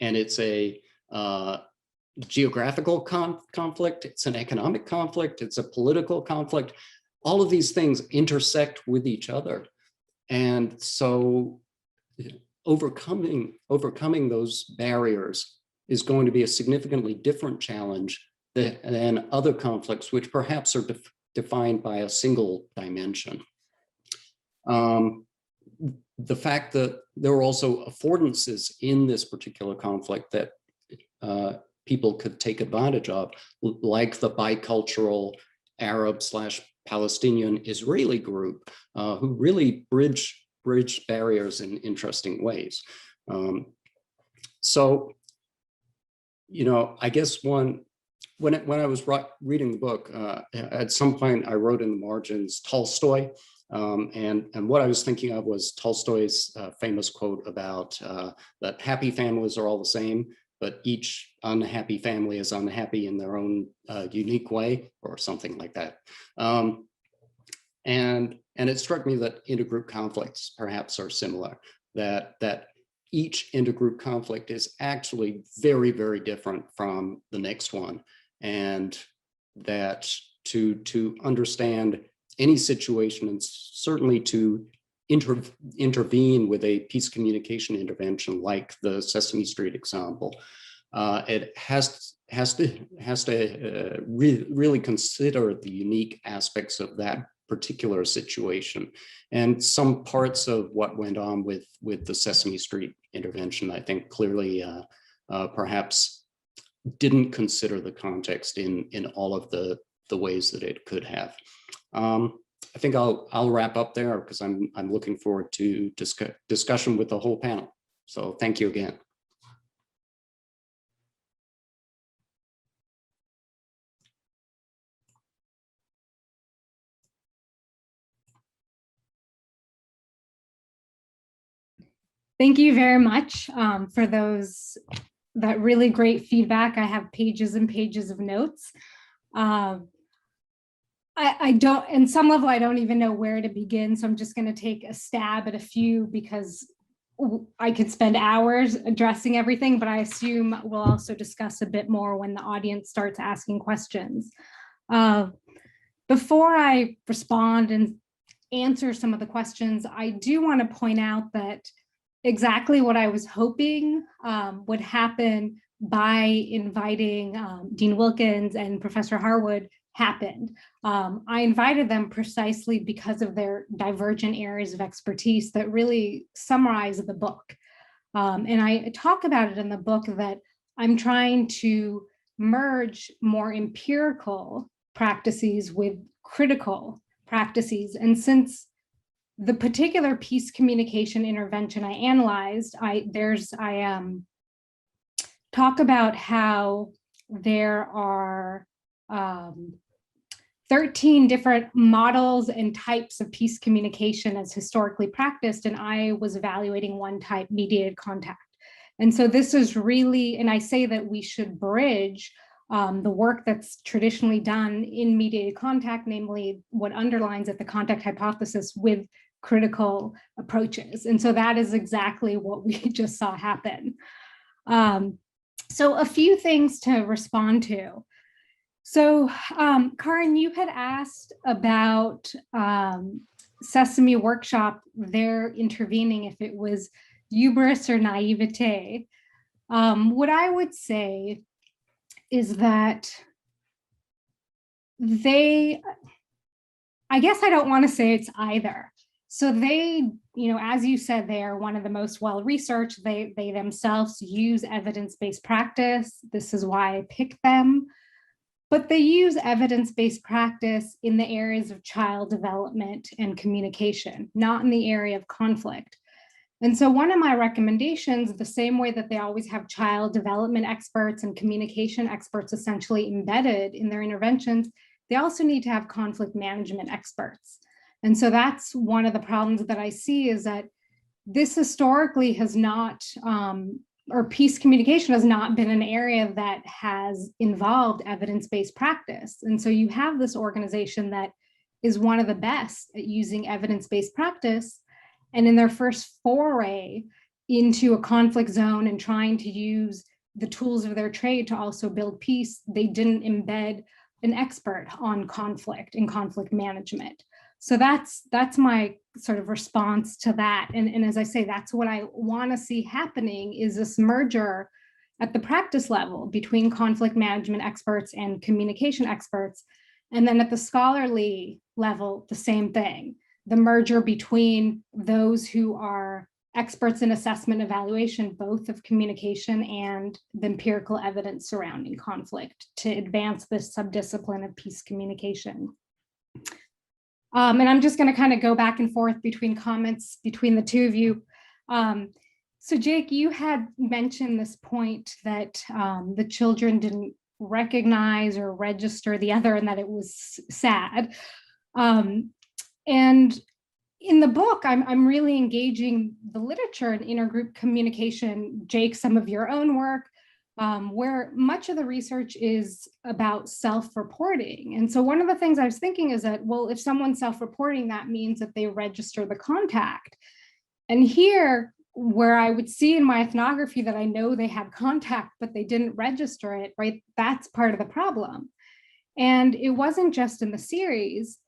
and it's a geographical conflict, it's an economic conflict, it's a political conflict. All of these things intersect with each other. And so overcoming those barriers is going to be a significantly different challenge than other conflicts, which perhaps are defined by a single dimension. The fact that there are also affordances in this particular conflict that people could take advantage of, like the bicultural Arab/Palestinian Israeli group, who really bridge barriers in interesting ways. So, I guess when I was reading the book, at some point I wrote in the margins Tolstoy, and what I was thinking of was Tolstoy's famous quote about that happy families are all the same, but each unhappy family is unhappy in their own unique way, or something like that. And it struck me that intergroup conflicts perhaps are similar, that each intergroup conflict is actually very, very different from the next one. And that to understand any situation, and certainly to intervene with a peace communication intervention like the Sesame Street example, it has to really consider the unique aspects of that particular situation. And some parts of what went on with the Sesame Street intervention, I think clearly perhaps didn't consider the context in all of the ways that it could have. I think I'll wrap up there because I'm looking forward to discussion with the whole panel. So thank you again. Thank you very much for that really great feedback. I have pages and pages of notes. I don't, in some level, I don't even know where to begin. So I'm just going to take a stab at a few because I could spend hours addressing everything, but I assume we'll also discuss a bit more when the audience starts asking questions. Before I respond and answer some of the questions, I do want to point out that exactly what I was hoping would happen by inviting Dean Wilkins and Professor Harwood happened. I invited them precisely because of their divergent areas of expertise that really summarize the book. And I talk about it in the book that I'm trying to merge more empirical practices with critical practices. And since the particular peace communication intervention I analyzed, I talk about how there are 13 different models and types of peace communication as historically practiced, and I was evaluating one type, mediated contact. And so this is really, and I say that we should bridge the work that's traditionally done in mediated contact, namely what underlines it, the contact hypothesis, with critical approaches. And so that is exactly what we just saw happen. So a few things to respond to. So Karin, you had asked about Sesame Workshop, their intervening, if it was hubris or naivete. What I would say is that I guess I don't want to say it's either. So they, as you said, they are one of the most well-researched. They themselves use evidence-based practice. This is why I picked them. But they use evidence-based practice in the areas of child development and communication, not in the area of conflict. And so one of my recommendations, the same way that they always have child development experts and communication experts essentially embedded in their interventions, they also need to have conflict management experts. And so that's one of the problems that I see, is that this historically has not, or peace communication has not been an area that has involved evidence-based practice. And so you have this organization that is one of the best at using evidence-based practice, and in their first foray into a conflict zone and trying to use the tools of their trade to also build peace, they didn't embed an expert on conflict and conflict management. So that's my sort of response to that. And as I say, that's what I want to see happening, is this merger at the practice level between conflict management experts and communication experts. And then at the scholarly level, the same thing, the merger between those who are experts in assessment evaluation, both of communication and the empirical evidence surrounding conflict, to advance this subdiscipline of peace communication. And I'm just going to kind of go back and forth between comments between the two of you. So Jake, you had mentioned this point that the children didn't recognize or register the other, and that it was sad. And in the book, I'm really engaging the literature and intergroup communication. Jake, some of your own work, where much of the research is about self-reporting. And so one of the things I was thinking is that, well, if someone's self-reporting, that means that they register the contact. And here, where I would see in my ethnography that I know they had contact, but they didn't register it, right? That's part of the problem. And it wasn't just in the series.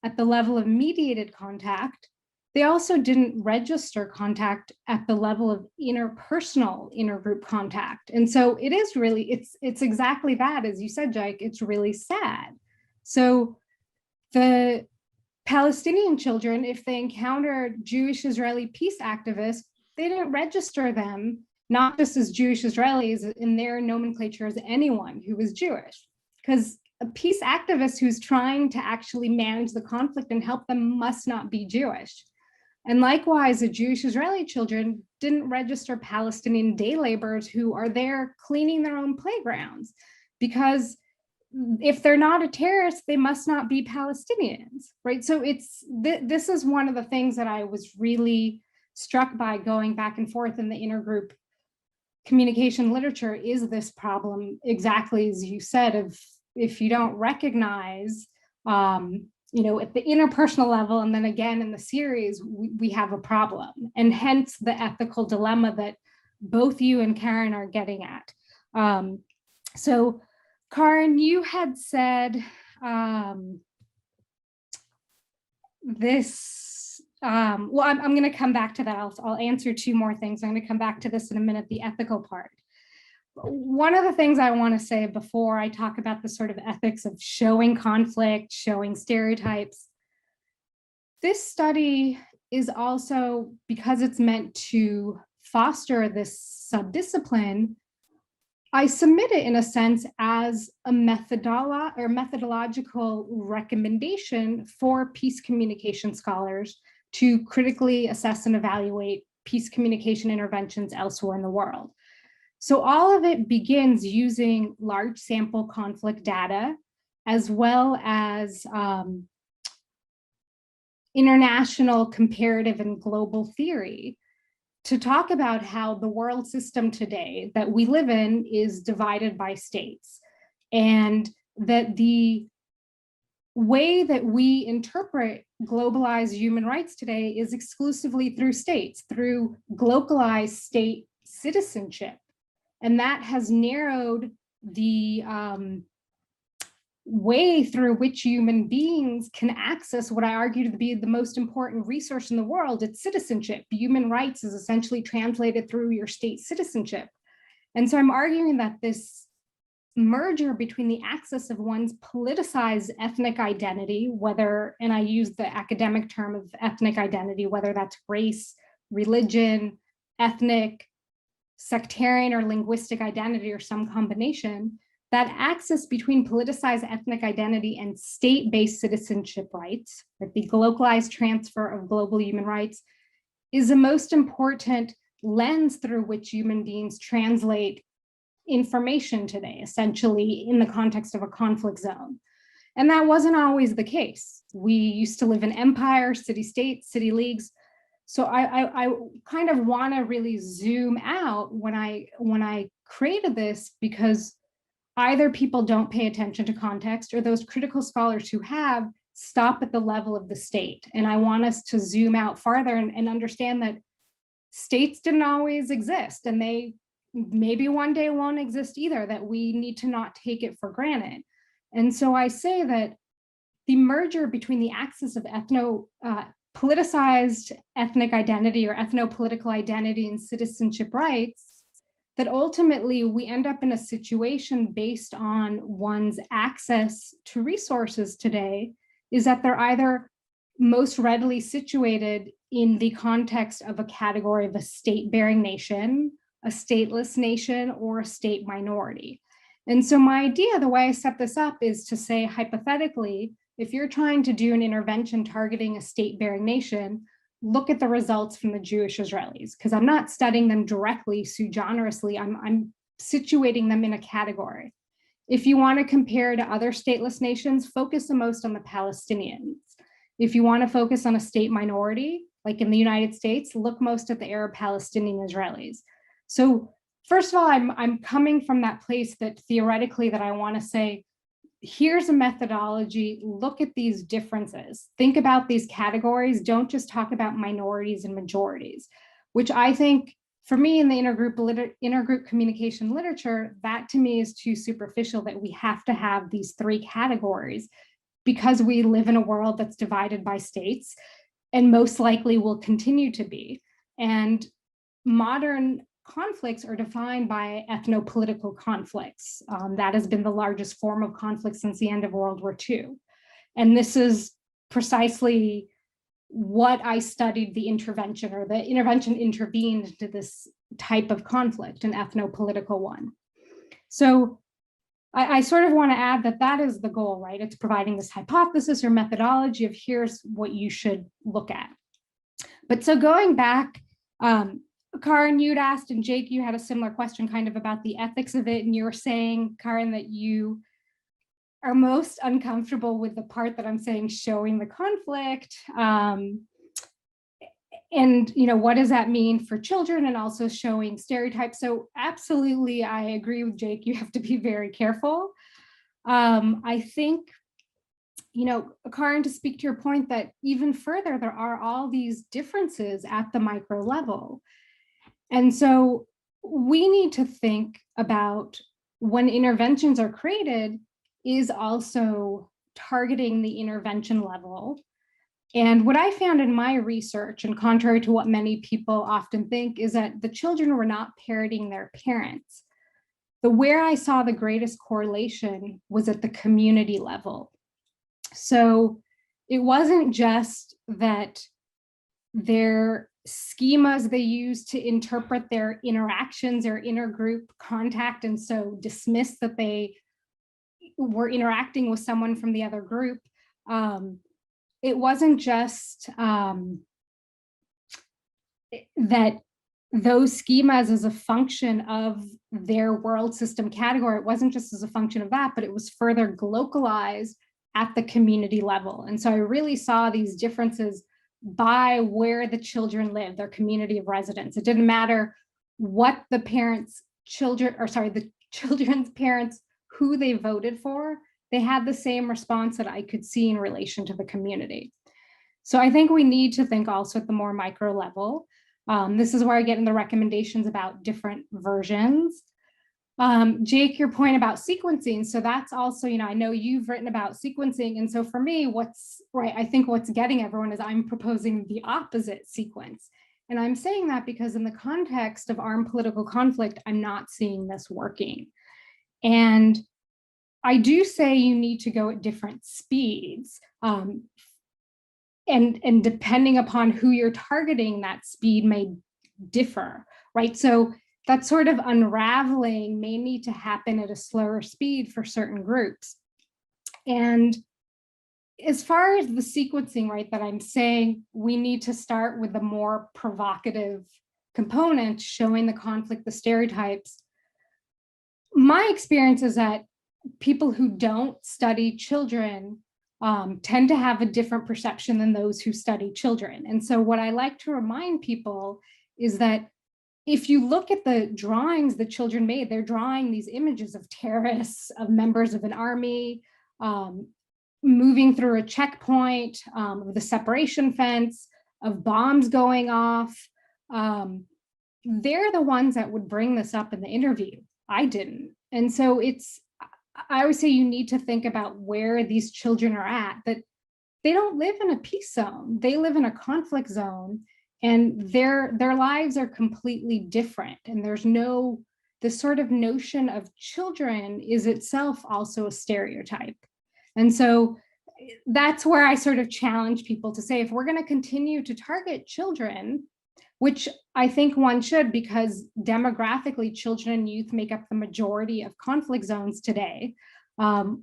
At the level of mediated contact, they also didn't register contact at the level of interpersonal intergroup contact. And so it is really, it's exactly that, as you said, Jake, it's really sad. So the Palestinian children, if they encountered Jewish Israeli peace activists, they didn't register them, not just as Jewish Israelis in their nomenclature, as anyone who was Jewish, because a peace activist who's trying to actually manage the conflict and help them must not be Jewish. And likewise, the Jewish Israeli children didn't register Palestinian day laborers who are there cleaning their own playgrounds, because if they're not a terrorist, they must not be Palestinians, right? So this is one of the things that I was really struck by going back and forth in the intergroup communication literature, is this problem, exactly as you said, of if you don't recognize, at the interpersonal level, and then again in the series, we have a problem. And hence the ethical dilemma that both you and Karin are getting at. So Karin, you had said this, well, I'm going to come back to that. I'll answer two more things. I'm going to come back to this in a minute, the ethical part. One of the things I want to say before I talk about the sort of ethics of showing conflict, showing stereotypes, this study is also, because it's meant to foster this subdiscipline, I submit it in a sense as a methodological recommendation for peace communication scholars to critically assess and evaluate peace communication interventions elsewhere in the world. So all of it begins using large sample conflict data as well as international comparative and global theory, to talk about how the world system today that we live in is divided by states, and that the way that we interpret globalized human rights today is exclusively through states, through localized state citizenship. And that has narrowed the way through which human beings can access what I argue to be the most important resource in the world. It's citizenship. Human rights is essentially translated through your state citizenship. And so I'm arguing that this merger between the access of one's politicized ethnic identity, whether, and I use the academic term of ethnic identity, whether that's race, religion, ethnic, sectarian, or linguistic identity, or some combination, that access between politicized ethnic identity and state-based citizenship rights, like the localized transfer of global human rights, is the most important lens through which human beings translate information today, essentially in the context of a conflict zone. And that wasn't always the case. We used to live in empires, city-states, city leagues. So I kind of want to really zoom out when I created this, because either people don't pay attention to context, or those critical scholars who have stop at the level of the state. And I want us to zoom out farther and understand that states didn't always exist, and they maybe one day won't exist either, that we need to not take it for granted. And so I say that the merger between the axis of politicized ethnic identity or ethno-political identity and citizenship rights, that ultimately we end up in a situation based on one's access to resources today, is that they're either most readily situated in the context of a category of a state-bearing nation, a stateless nation, or a state minority. And so my idea, the way I set this up, is to say, hypothetically, if you're trying to do an intervention targeting a state-bearing nation, look at the results from the Jewish Israelis, because I'm not studying them directly, sui generously, I'm situating them in a category. If you want to compare to other stateless nations, focus the most on the Palestinians. If you want to focus on a state minority, like in the United States, look most at the Arab-Palestinian Israelis. So first of all, I'm coming from that place that theoretically that I want to say, here's a methodology, look at these differences, think about these categories, don't just talk about minorities and majorities, which I think for me in the intergroup communication literature, that to me is too superficial, that we have to have these three categories because we live in a world that's divided by states and most likely will continue to be. And modern conflicts are defined by ethno-political conflicts. That has been the largest form of conflict since the end of World War II. And this is precisely what I studied the intervention, or the intervention intervened into this type of conflict, an ethno-political one. So I sort of want to add that that is the goal, right? It's providing this hypothesis or methodology of here's what you should look at. But so going back, Karin, you'd asked, and Jake, you had a similar question kind of about the ethics of it. And you were saying, Karin, that you are most uncomfortable with the part that I'm saying showing the conflict. And, you know, what does that mean for children, and also showing stereotypes? So absolutely, I agree with Jake, you have to be very careful. I think, you know, Karin, to speak to your point that even further, there are all these differences at the micro level. And so we need to think about when interventions are created is also targeting the intervention level. And what I found in my research, and contrary to what many people often think, is that the children were not parroting their parents. Where I saw the greatest correlation was at the community level. So it wasn't just that their schemas they used to interpret their interactions or intergroup contact, and so dismiss that they were interacting with someone from the other group. It wasn't just that those schemas as a function of their world system category. It wasn't just as a function of that, but it was further localized at the community level. And so I really saw these differences by where the children live, their community of residence. It didn't matter what the the children's parents, who they voted for, they had the same response that I could see in relation to the community. So I think we need to think also at the more micro level. This is where I get in the recommendations about different versions. Jake, your point about sequencing. So that's also, I know you've written about sequencing. And so for me, I think what's getting everyone is I'm proposing the opposite sequence. And I'm saying that because in the context of armed political conflict, I'm not seeing this working. And I do say you need to go at different speeds. And depending upon who you're targeting, that speed may differ, right? So that sort of unraveling may need to happen at a slower speed for certain groups. And as far as the sequencing, right, that I'm saying, we need to start with the more provocative components, showing the conflict, the stereotypes. My experience is that people who don't study children tend to have a different perception than those who study children. And so what I like to remind people is that if you look at the drawings the children made, they're drawing these images of terrorists, of members of an army, moving through a checkpoint, of the separation fence, of bombs going off. They're the ones that would bring this up in the interview. I didn't. And so I always say you need to think about where these children are at, that they don't live in a peace zone. They live in a conflict zone, and their lives are completely different. And there's this sort of notion of children is itself also a stereotype. And so that's where I sort of challenge people to say, if we're going to continue to target children, which I think one should, because demographically children and youth make up the majority of conflict zones today,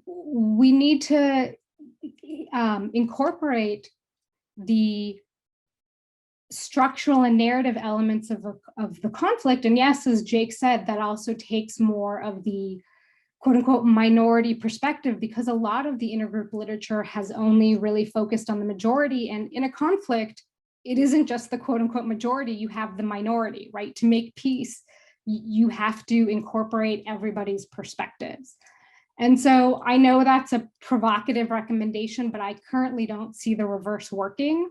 we need to incorporate the structural and narrative elements of the conflict. And yes, as Jake said, that also takes more of the quote unquote minority perspective, because a lot of the intergroup literature has only really focused on the majority. And in a conflict, it isn't just the quote unquote majority, you have the minority, right? To make peace, you have to incorporate everybody's perspectives. And so I know that's a provocative recommendation, but I currently don't see the reverse working.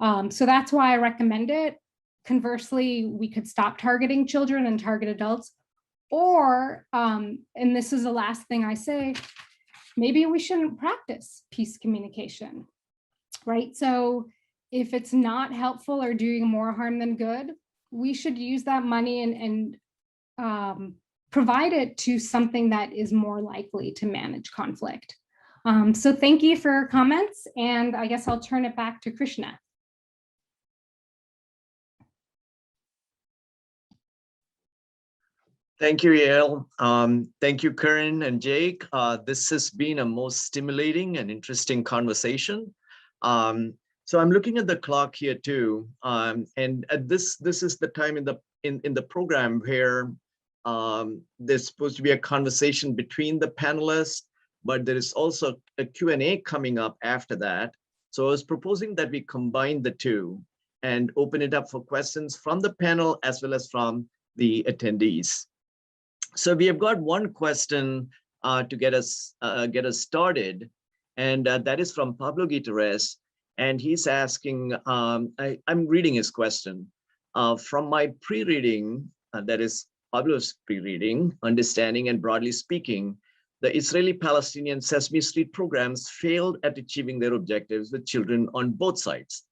So that's why I recommend it. Conversely, we could stop targeting children and target adults, or, and this is the last thing I say, maybe we shouldn't practice peace communication, right? So if it's not helpful or doing more harm than good, we should use that money and provide it to something that is more likely to manage conflict. So thank you for your comments, and I guess I'll turn it back to Krishna. Thank you, Yael. Thank you, Karin and Jake. This has been a most stimulating and interesting conversation. So I'm looking at the clock here too, and this is the time in the program where there's supposed to be a conversation between the panelists, but there is also a Q&A coming up after that. So I was proposing that we combine the two and open it up for questions from the panel as well as from the attendees. So we have got one question to get us started, and that is from Pablo Guiterres, and he's asking, I'm reading his question. From my pre-reading, that is Pablo's pre-reading, understanding and broadly speaking, the Israeli-Palestinian Sesame Street programs failed at achieving their objectives with children on both sides.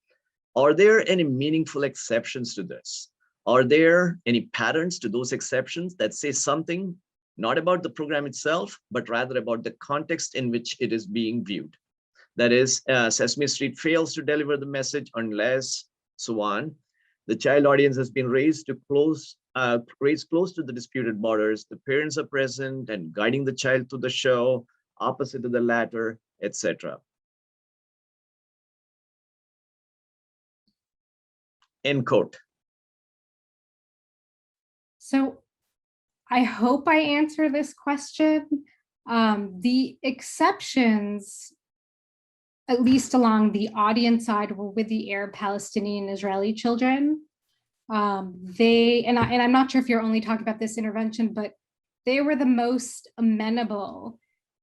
Are there any meaningful exceptions to this? Are there any patterns to those exceptions that say something not about the program itself, but rather about the context in which it is being viewed? That is, Sesame Street fails to deliver the message unless, so on. The child audience has been raised close to the disputed borders. The parents are present and guiding the child to the show, opposite to the latter, etc. End quote. So I hope I answer this question. The exceptions, at least along the audience side, were with the Arab, Palestinian, Israeli children. I'm not sure if you're only talking about this intervention, but they were the most amenable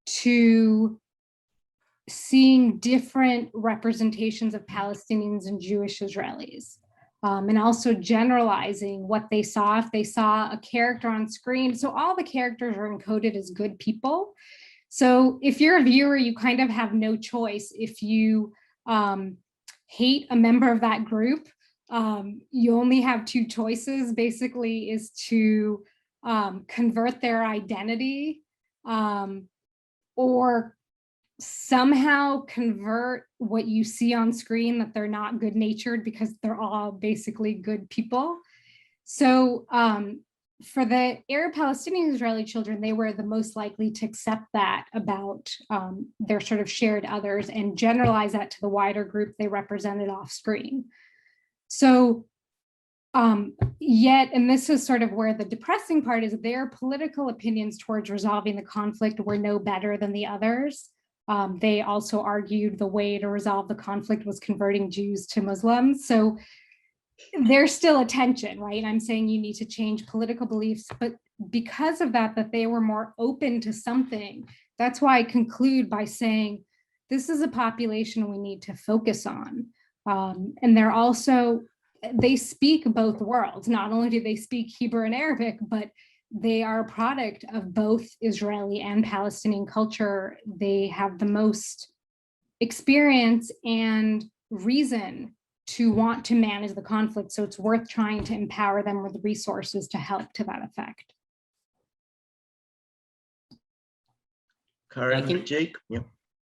to seeing different representations of Palestinians and Jewish Israelis, and also generalizing what they saw. If they saw a character on screen, so all the characters are encoded as good people. So if you're a viewer, you kind of have no choice. If you hate a member of that group, you only have two choices, basically, is to convert their identity or somehow convert what you see on screen, that they're not good natured, because they're all basically good people. So for the Arab, Palestinian, Israeli children, they were the most likely to accept that about their sort of shared others and generalize that to the wider group they represented off screen. So yet, and this is sort of where the depressing part is, their political opinions towards resolving the conflict were no better than the others. They also argued the way to resolve the conflict was converting Jews to Muslims. So there's still a tension, right? I'm saying you need to change political beliefs, but because of that they were more open to something. That's why I conclude by saying this is a population we need to focus on. And they're also, they speak both worlds. Not only do they speak Hebrew and Arabic, but they are a product of both Israeli and Palestinian culture. They have the most experience and reason to want to manage the conflict. So it's worth trying to empower them with resources to help to that effect. Karin, I think Jake? Yeah.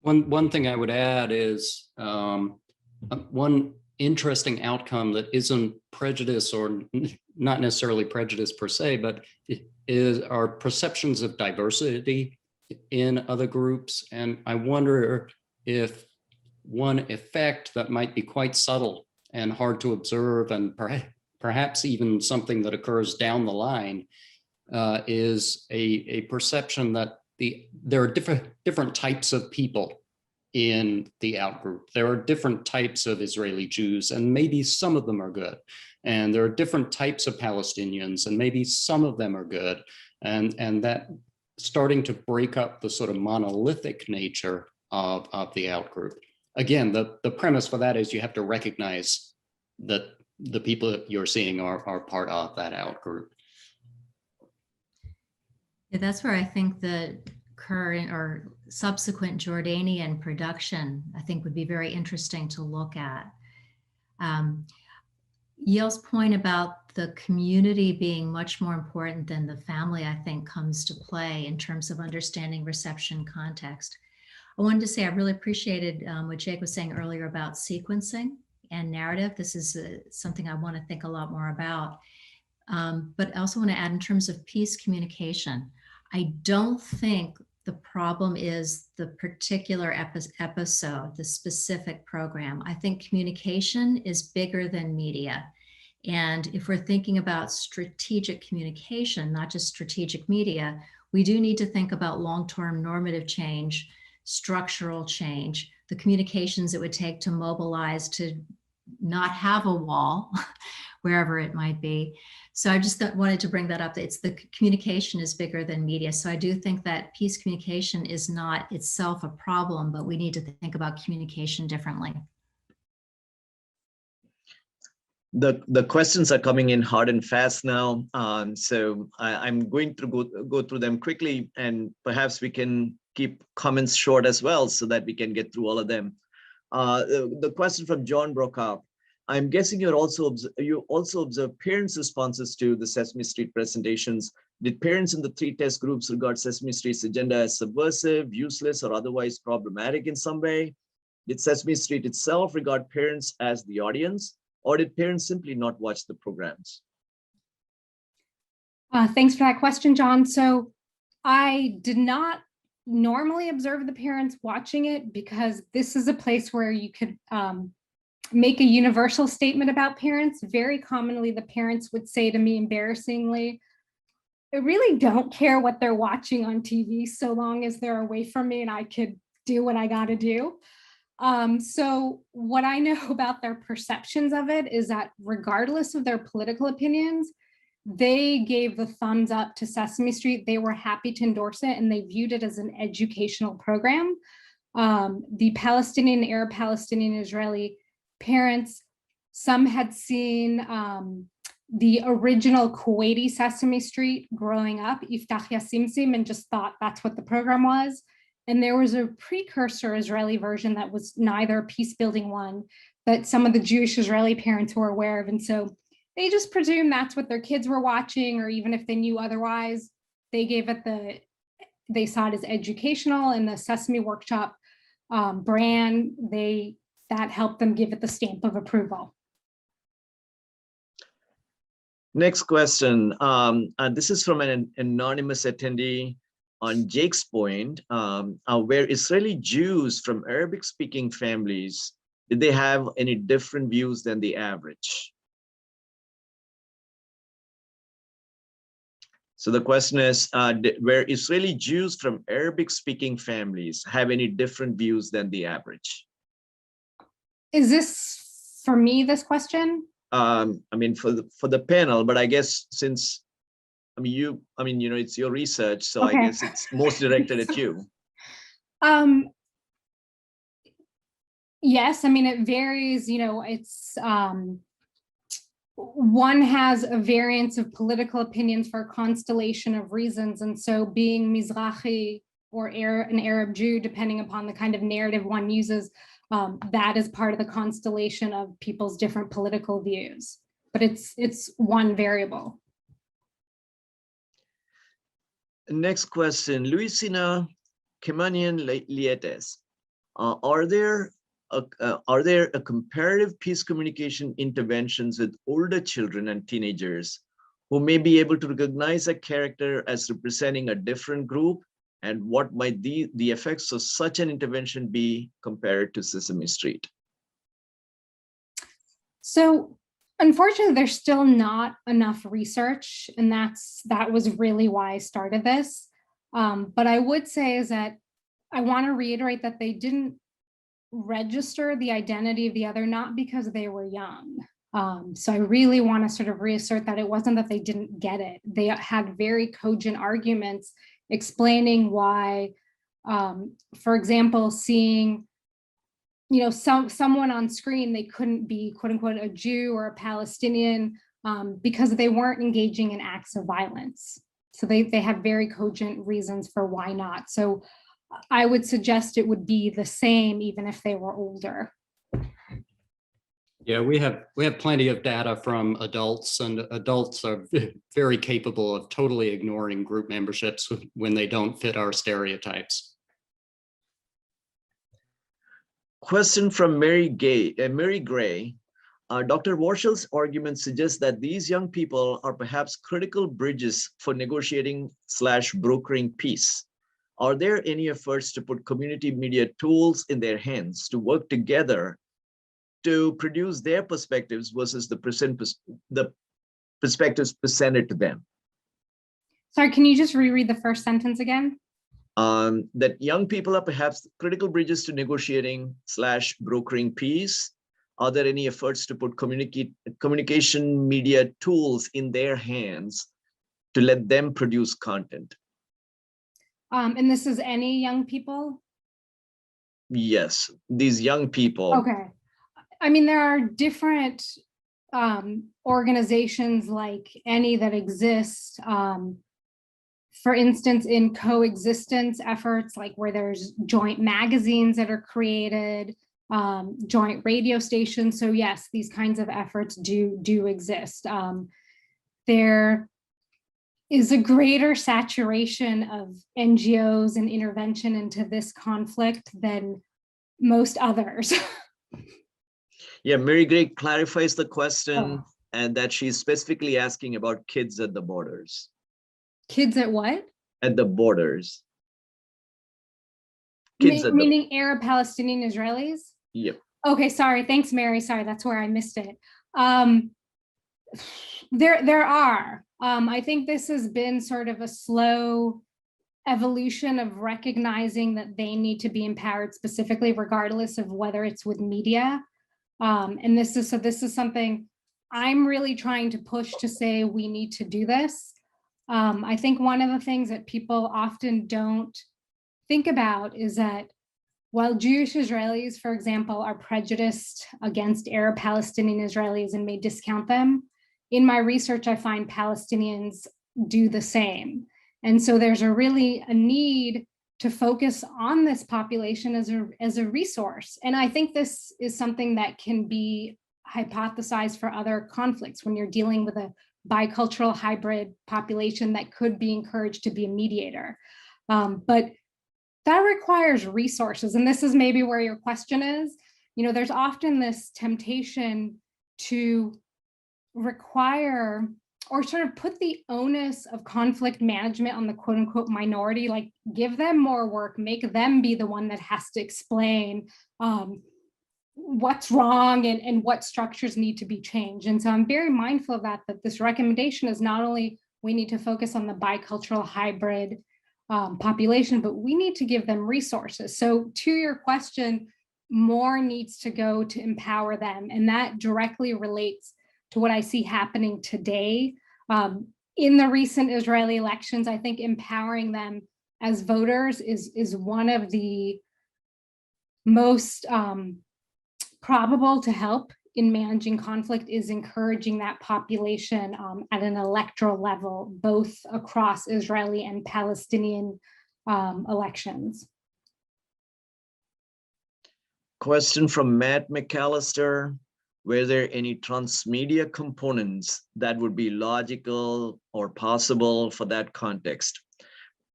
one thing I would add is one interesting outcome that isn't prejudice, or not necessarily prejudice per se, but is our perceptions of diversity in other groups. And I wonder if one effect that might be quite subtle and hard to observe, and perhaps even something that occurs down the line, is a perception that there are different types of people in the outgroup. There are different types of Israeli Jews, and maybe some of them are good. And there are different types of Palestinians, and maybe some of them are good. And that starting to break up the sort of monolithic nature of the outgroup. Again, the premise for that is you have to recognize that the people that you're seeing are part of that outgroup. Yeah, that's where I think the current or subsequent Jordanian production, I think, would be very interesting to look at. Yael's point about the community being much more important than the family, I think, comes to play in terms of understanding reception context. I wanted to say I really appreciated what Jake was saying earlier about sequencing and narrative. This is something I want to think a lot more about. But I also want to add, in terms of peace communication, I don't think the problem is the particular episode, the specific program. I think communication is bigger than media. And if we're thinking about strategic communication, not just strategic media, we do need to think about long-term normative change, structural change, the communications it would take to mobilize to not have a wall, wherever it might be. So I just wanted to bring that up. It's the communication is bigger than media. So I do think that peace communication is not itself a problem, but we need to think about communication differently. The questions are coming in hard and fast now. So I'm going to go through them quickly, and perhaps we can keep comments short as well so that we can get through all of them. The question from John Brokaw. I'm guessing you also observe parents' responses to the Sesame Street presentations. Did parents in the 3 test groups regard Sesame Street's agenda as subversive, useless, or otherwise problematic in some way? Did Sesame Street itself regard parents as the audience, or did parents simply not watch the programs? Thanks for that question, John. So I did not normally observe the parents watching it, because this is a place where you could make a universal statement about parents. Very commonly, the parents would say to me, embarrassingly, I really don't care what they're watching on TV so long as they're away from me and I could do what I got to do. So what I know about their perceptions of it is that regardless of their political opinions, they gave the thumbs up to Sesame Street. They were happy to endorse it and they viewed it as an educational program. The Palestinian, Arab, Palestinian, Israeli parents, some had seen the original Kuwaiti Sesame Street growing up, Iftach Ya Simsim, and just thought that's what the program was. And there was a precursor Israeli version that was neither a peace-building one that some of the Jewish Israeli parents were aware of. And so they just presumed that's what their kids were watching, or even if they knew otherwise, they gave it they saw it as educational, and the Sesame Workshop brand, that helped them give it the stamp of approval. Next question. This is from an anonymous attendee on Jake's point, where Israeli Jews from Arabic-speaking families, did they have any different views than the average? So the question is, were Israeli Jews from Arabic-speaking families have any different views than the average? Is this for me, this question? I mean, for the panel, but I guess since, it's your research, so okay. I guess it's most directed at you. Yes, I mean, it varies, it's, one has a variance of political opinions for a constellation of reasons. And so being Mizrahi or an Arab Jew, depending upon the kind of narrative one uses, that is part of the constellation of people's different political views, but it's one variable. Next question, Luisina Kemanian-Lietes. Are there a comparative peace communication interventions with older children and teenagers who may be able to recognize a character as representing a different group? And what might the effects of such an intervention be compared to Sesame Street? So unfortunately, there's still not enough research, and that was really why I started this. But I would say is that I want to reiterate that they didn't register the identity of the other, not because they were young. So I really want to sort of reassert that it wasn't that they didn't get it. They had very cogent arguments explaining why, for example, seeing, someone on screen, they couldn't be quote unquote a Jew or a Palestinian because they weren't engaging in acts of violence. So they had very cogent reasons for why not. So I would suggest it would be the same even if they were older. Yeah, we have plenty of data from adults, and adults are very capable of totally ignoring group memberships when they don't fit our stereotypes. Question from Mary Gray. Dr. Warshel's argument suggests that these young people are perhaps critical bridges for negotiating/brokering peace. Are there any efforts to put community media tools in their hands to work together to produce their perspectives versus the perspectives presented to them? Sorry, can you just reread the first sentence again? That young people are perhaps critical bridges to negotiating/brokering peace. Are there any efforts to put communication media tools in their hands to let them produce content? And this is any young people? Yes, these young people. Okay. I mean, there are different organizations like any that exist. For instance, in coexistence efforts, like where there's joint magazines that are created, joint radio stations. So yes, these kinds of efforts do exist. There is a greater saturation of NGOs and intervention into this conflict than most others. Yeah, Mary Gray clarifies the question and that she's specifically asking about kids at the borders. Kids at what? At the borders. Meaning Arab, Palestinian, Israelis? Yep. Okay, sorry. Thanks, Mary. Sorry, that's where I missed it. There are. I think this has been sort of a slow evolution of recognizing that they need to be empowered specifically, regardless of whether it's with media. And this is something I'm really trying to push to say we need to do this. I think one of the things that people often don't think about is that while Jewish Israelis, for example, are prejudiced against Arab Palestinian Israelis and may discount them, in my research, I find Palestinians do the same. And so there's a need to focus on this population as a resource. And I think this is something that can be hypothesized for other conflicts when you're dealing with a bicultural hybrid population that could be encouraged to be a mediator. But that requires resources. And this is maybe where your question is. You know, there's often this temptation to require or sort of put the onus of conflict management on the quote unquote minority, like give them more work, make them be the one that has to explain what's wrong and what structures need to be changed. And so I'm very mindful of that this recommendation is not only we need to focus on the bicultural hybrid population, but we need to give them resources. So to your question, more needs to go to empower them. And that directly relates to what I see happening today. In the recent Israeli elections, I think empowering them as voters is one of the most probable to help in managing conflict, is encouraging that population at an electoral level, both across Israeli and Palestinian elections. Question from Matt McAllister. Were there any transmedia components that would be logical or possible for that context?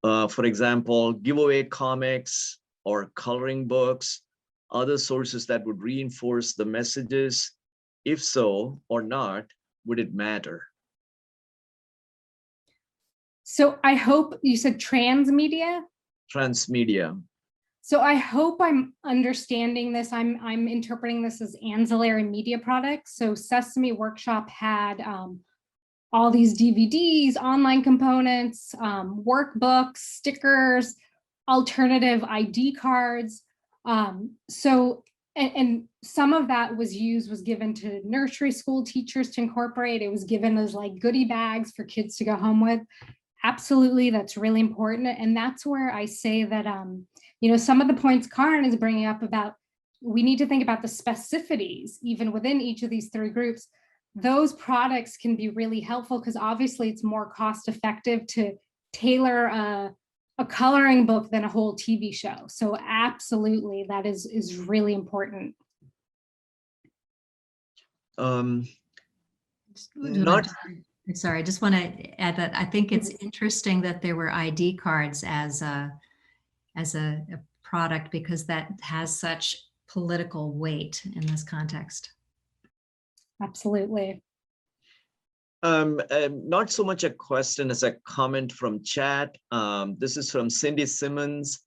For example, giveaway comics or coloring books, other sources that would reinforce the messages? If so or not, would it matter? So I hope you said transmedia? Transmedia. So I hope I'm understanding this. I'm interpreting this as ancillary media products. So Sesame Workshop had all these DVDs, online components, workbooks, stickers, alternative ID cards. And some of that was given to nursery school teachers to incorporate. It was given as like goodie bags for kids to go home with. Absolutely, that's really important. And that's where I say that, you know, some of the points Karin is bringing up about, we need to think about the specificities, even within each of these three groups. Those products can be really helpful because obviously it's more cost effective to tailor a coloring book than a whole TV show. So absolutely, that is really important. Sorry, I just want to add that I think it's interesting that there were ID cards as a product, because that has such political weight in this context. Absolutely. Not so much a question as a comment from chat. This is from Cindy Simmons.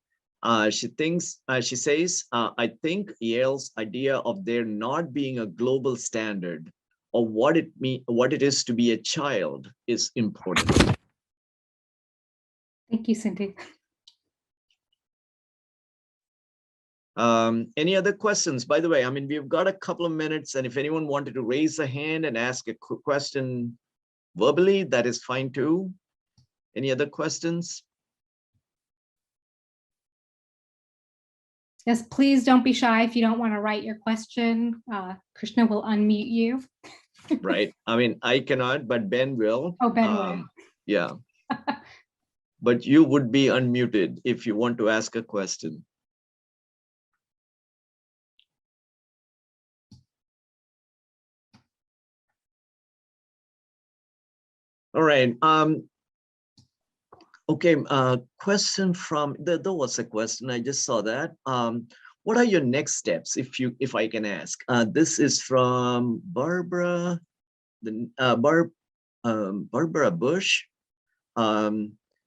She says, I think Yael's idea of there not being a global standard of what it is to be a child is important. Thank you, Cindy. Any other questions? By the way, I mean, we've got a couple of minutes, and if anyone wanted to raise a hand and ask a question verbally, that is fine too. Any other questions? Yes, please don't be shy if you don't want to write your question. Krishna will unmute you. Right. I mean, I cannot, but Ben will. Oh, Ben will. Yeah. But you would be unmuted if you want to ask a question. All right. Okay. Question from there was a question. I just saw that. What are your next steps, if I can ask? This is from Barbara, Barbara Bush.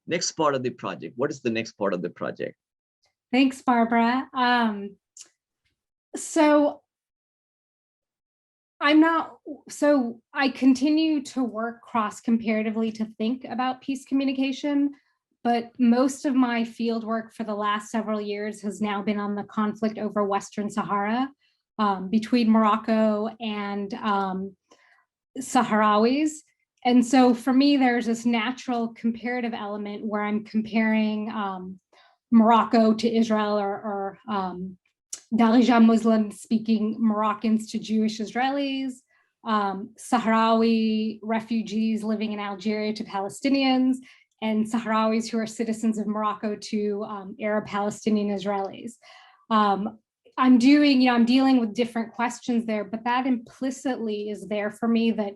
Next part of the project. What is the next part of the project? Thanks, Barbara. So I'm not, so I continue to work cross-comparatively to think about peace communication, but most of my field work for the last several years has now been on the conflict over Western Sahara between Morocco and Sahrawis. And so for me, there's this natural comparative element where I'm comparing Morocco to Israel or Darija Muslim speaking Moroccans to Jewish Israelis, Sahrawi refugees living in Algeria to Palestinians, and Sahrawis who are citizens of Morocco to Arab Palestinian Israelis. I'm dealing with different questions there, but that implicitly is there for me that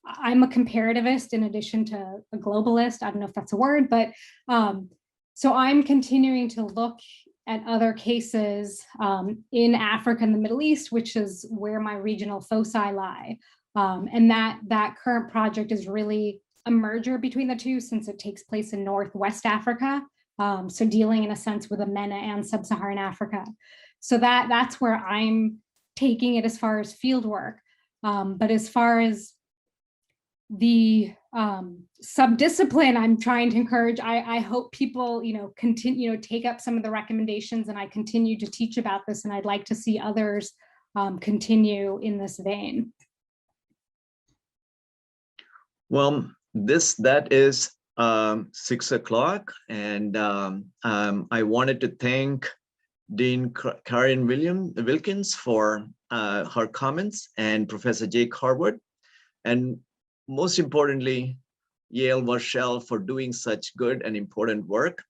I'm a comparativist in addition to a globalist. I don't know if that's a word, but so I'm continuing to look at other cases in Africa and the Middle East, which is where my regional foci lie. And that current project is really a merger between the two since it takes place in Northwest Africa. So dealing in a sense with MENA and Sub-Saharan Africa. So that's where I'm taking it as far as field work. But as far as the subdiscipline I'm trying to encourage, I hope people, continue, take up some of the recommendations, and I continue to teach about this, and I'd like to see others continue in this vein. Well, that is 6 o'clock, and I wanted to thank Dean Karin Wilkins for her comments, and Professor Jake Harwood, and most importantly, Yael Warshel for doing such good and important work,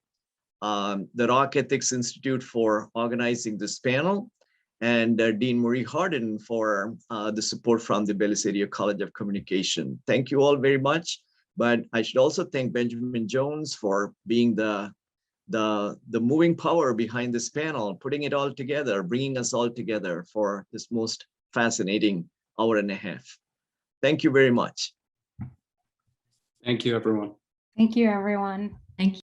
the Rock Ethics Institute for organizing this panel, and Dean Marie Harden for the support from the Belisario College of Communication. Thank you all very much. But I should also thank Benjamin Jones for being the moving power behind this panel, putting it all together, bringing us all together for this most fascinating hour and a half. Thank you very much. Thank you, everyone. Thank you, everyone.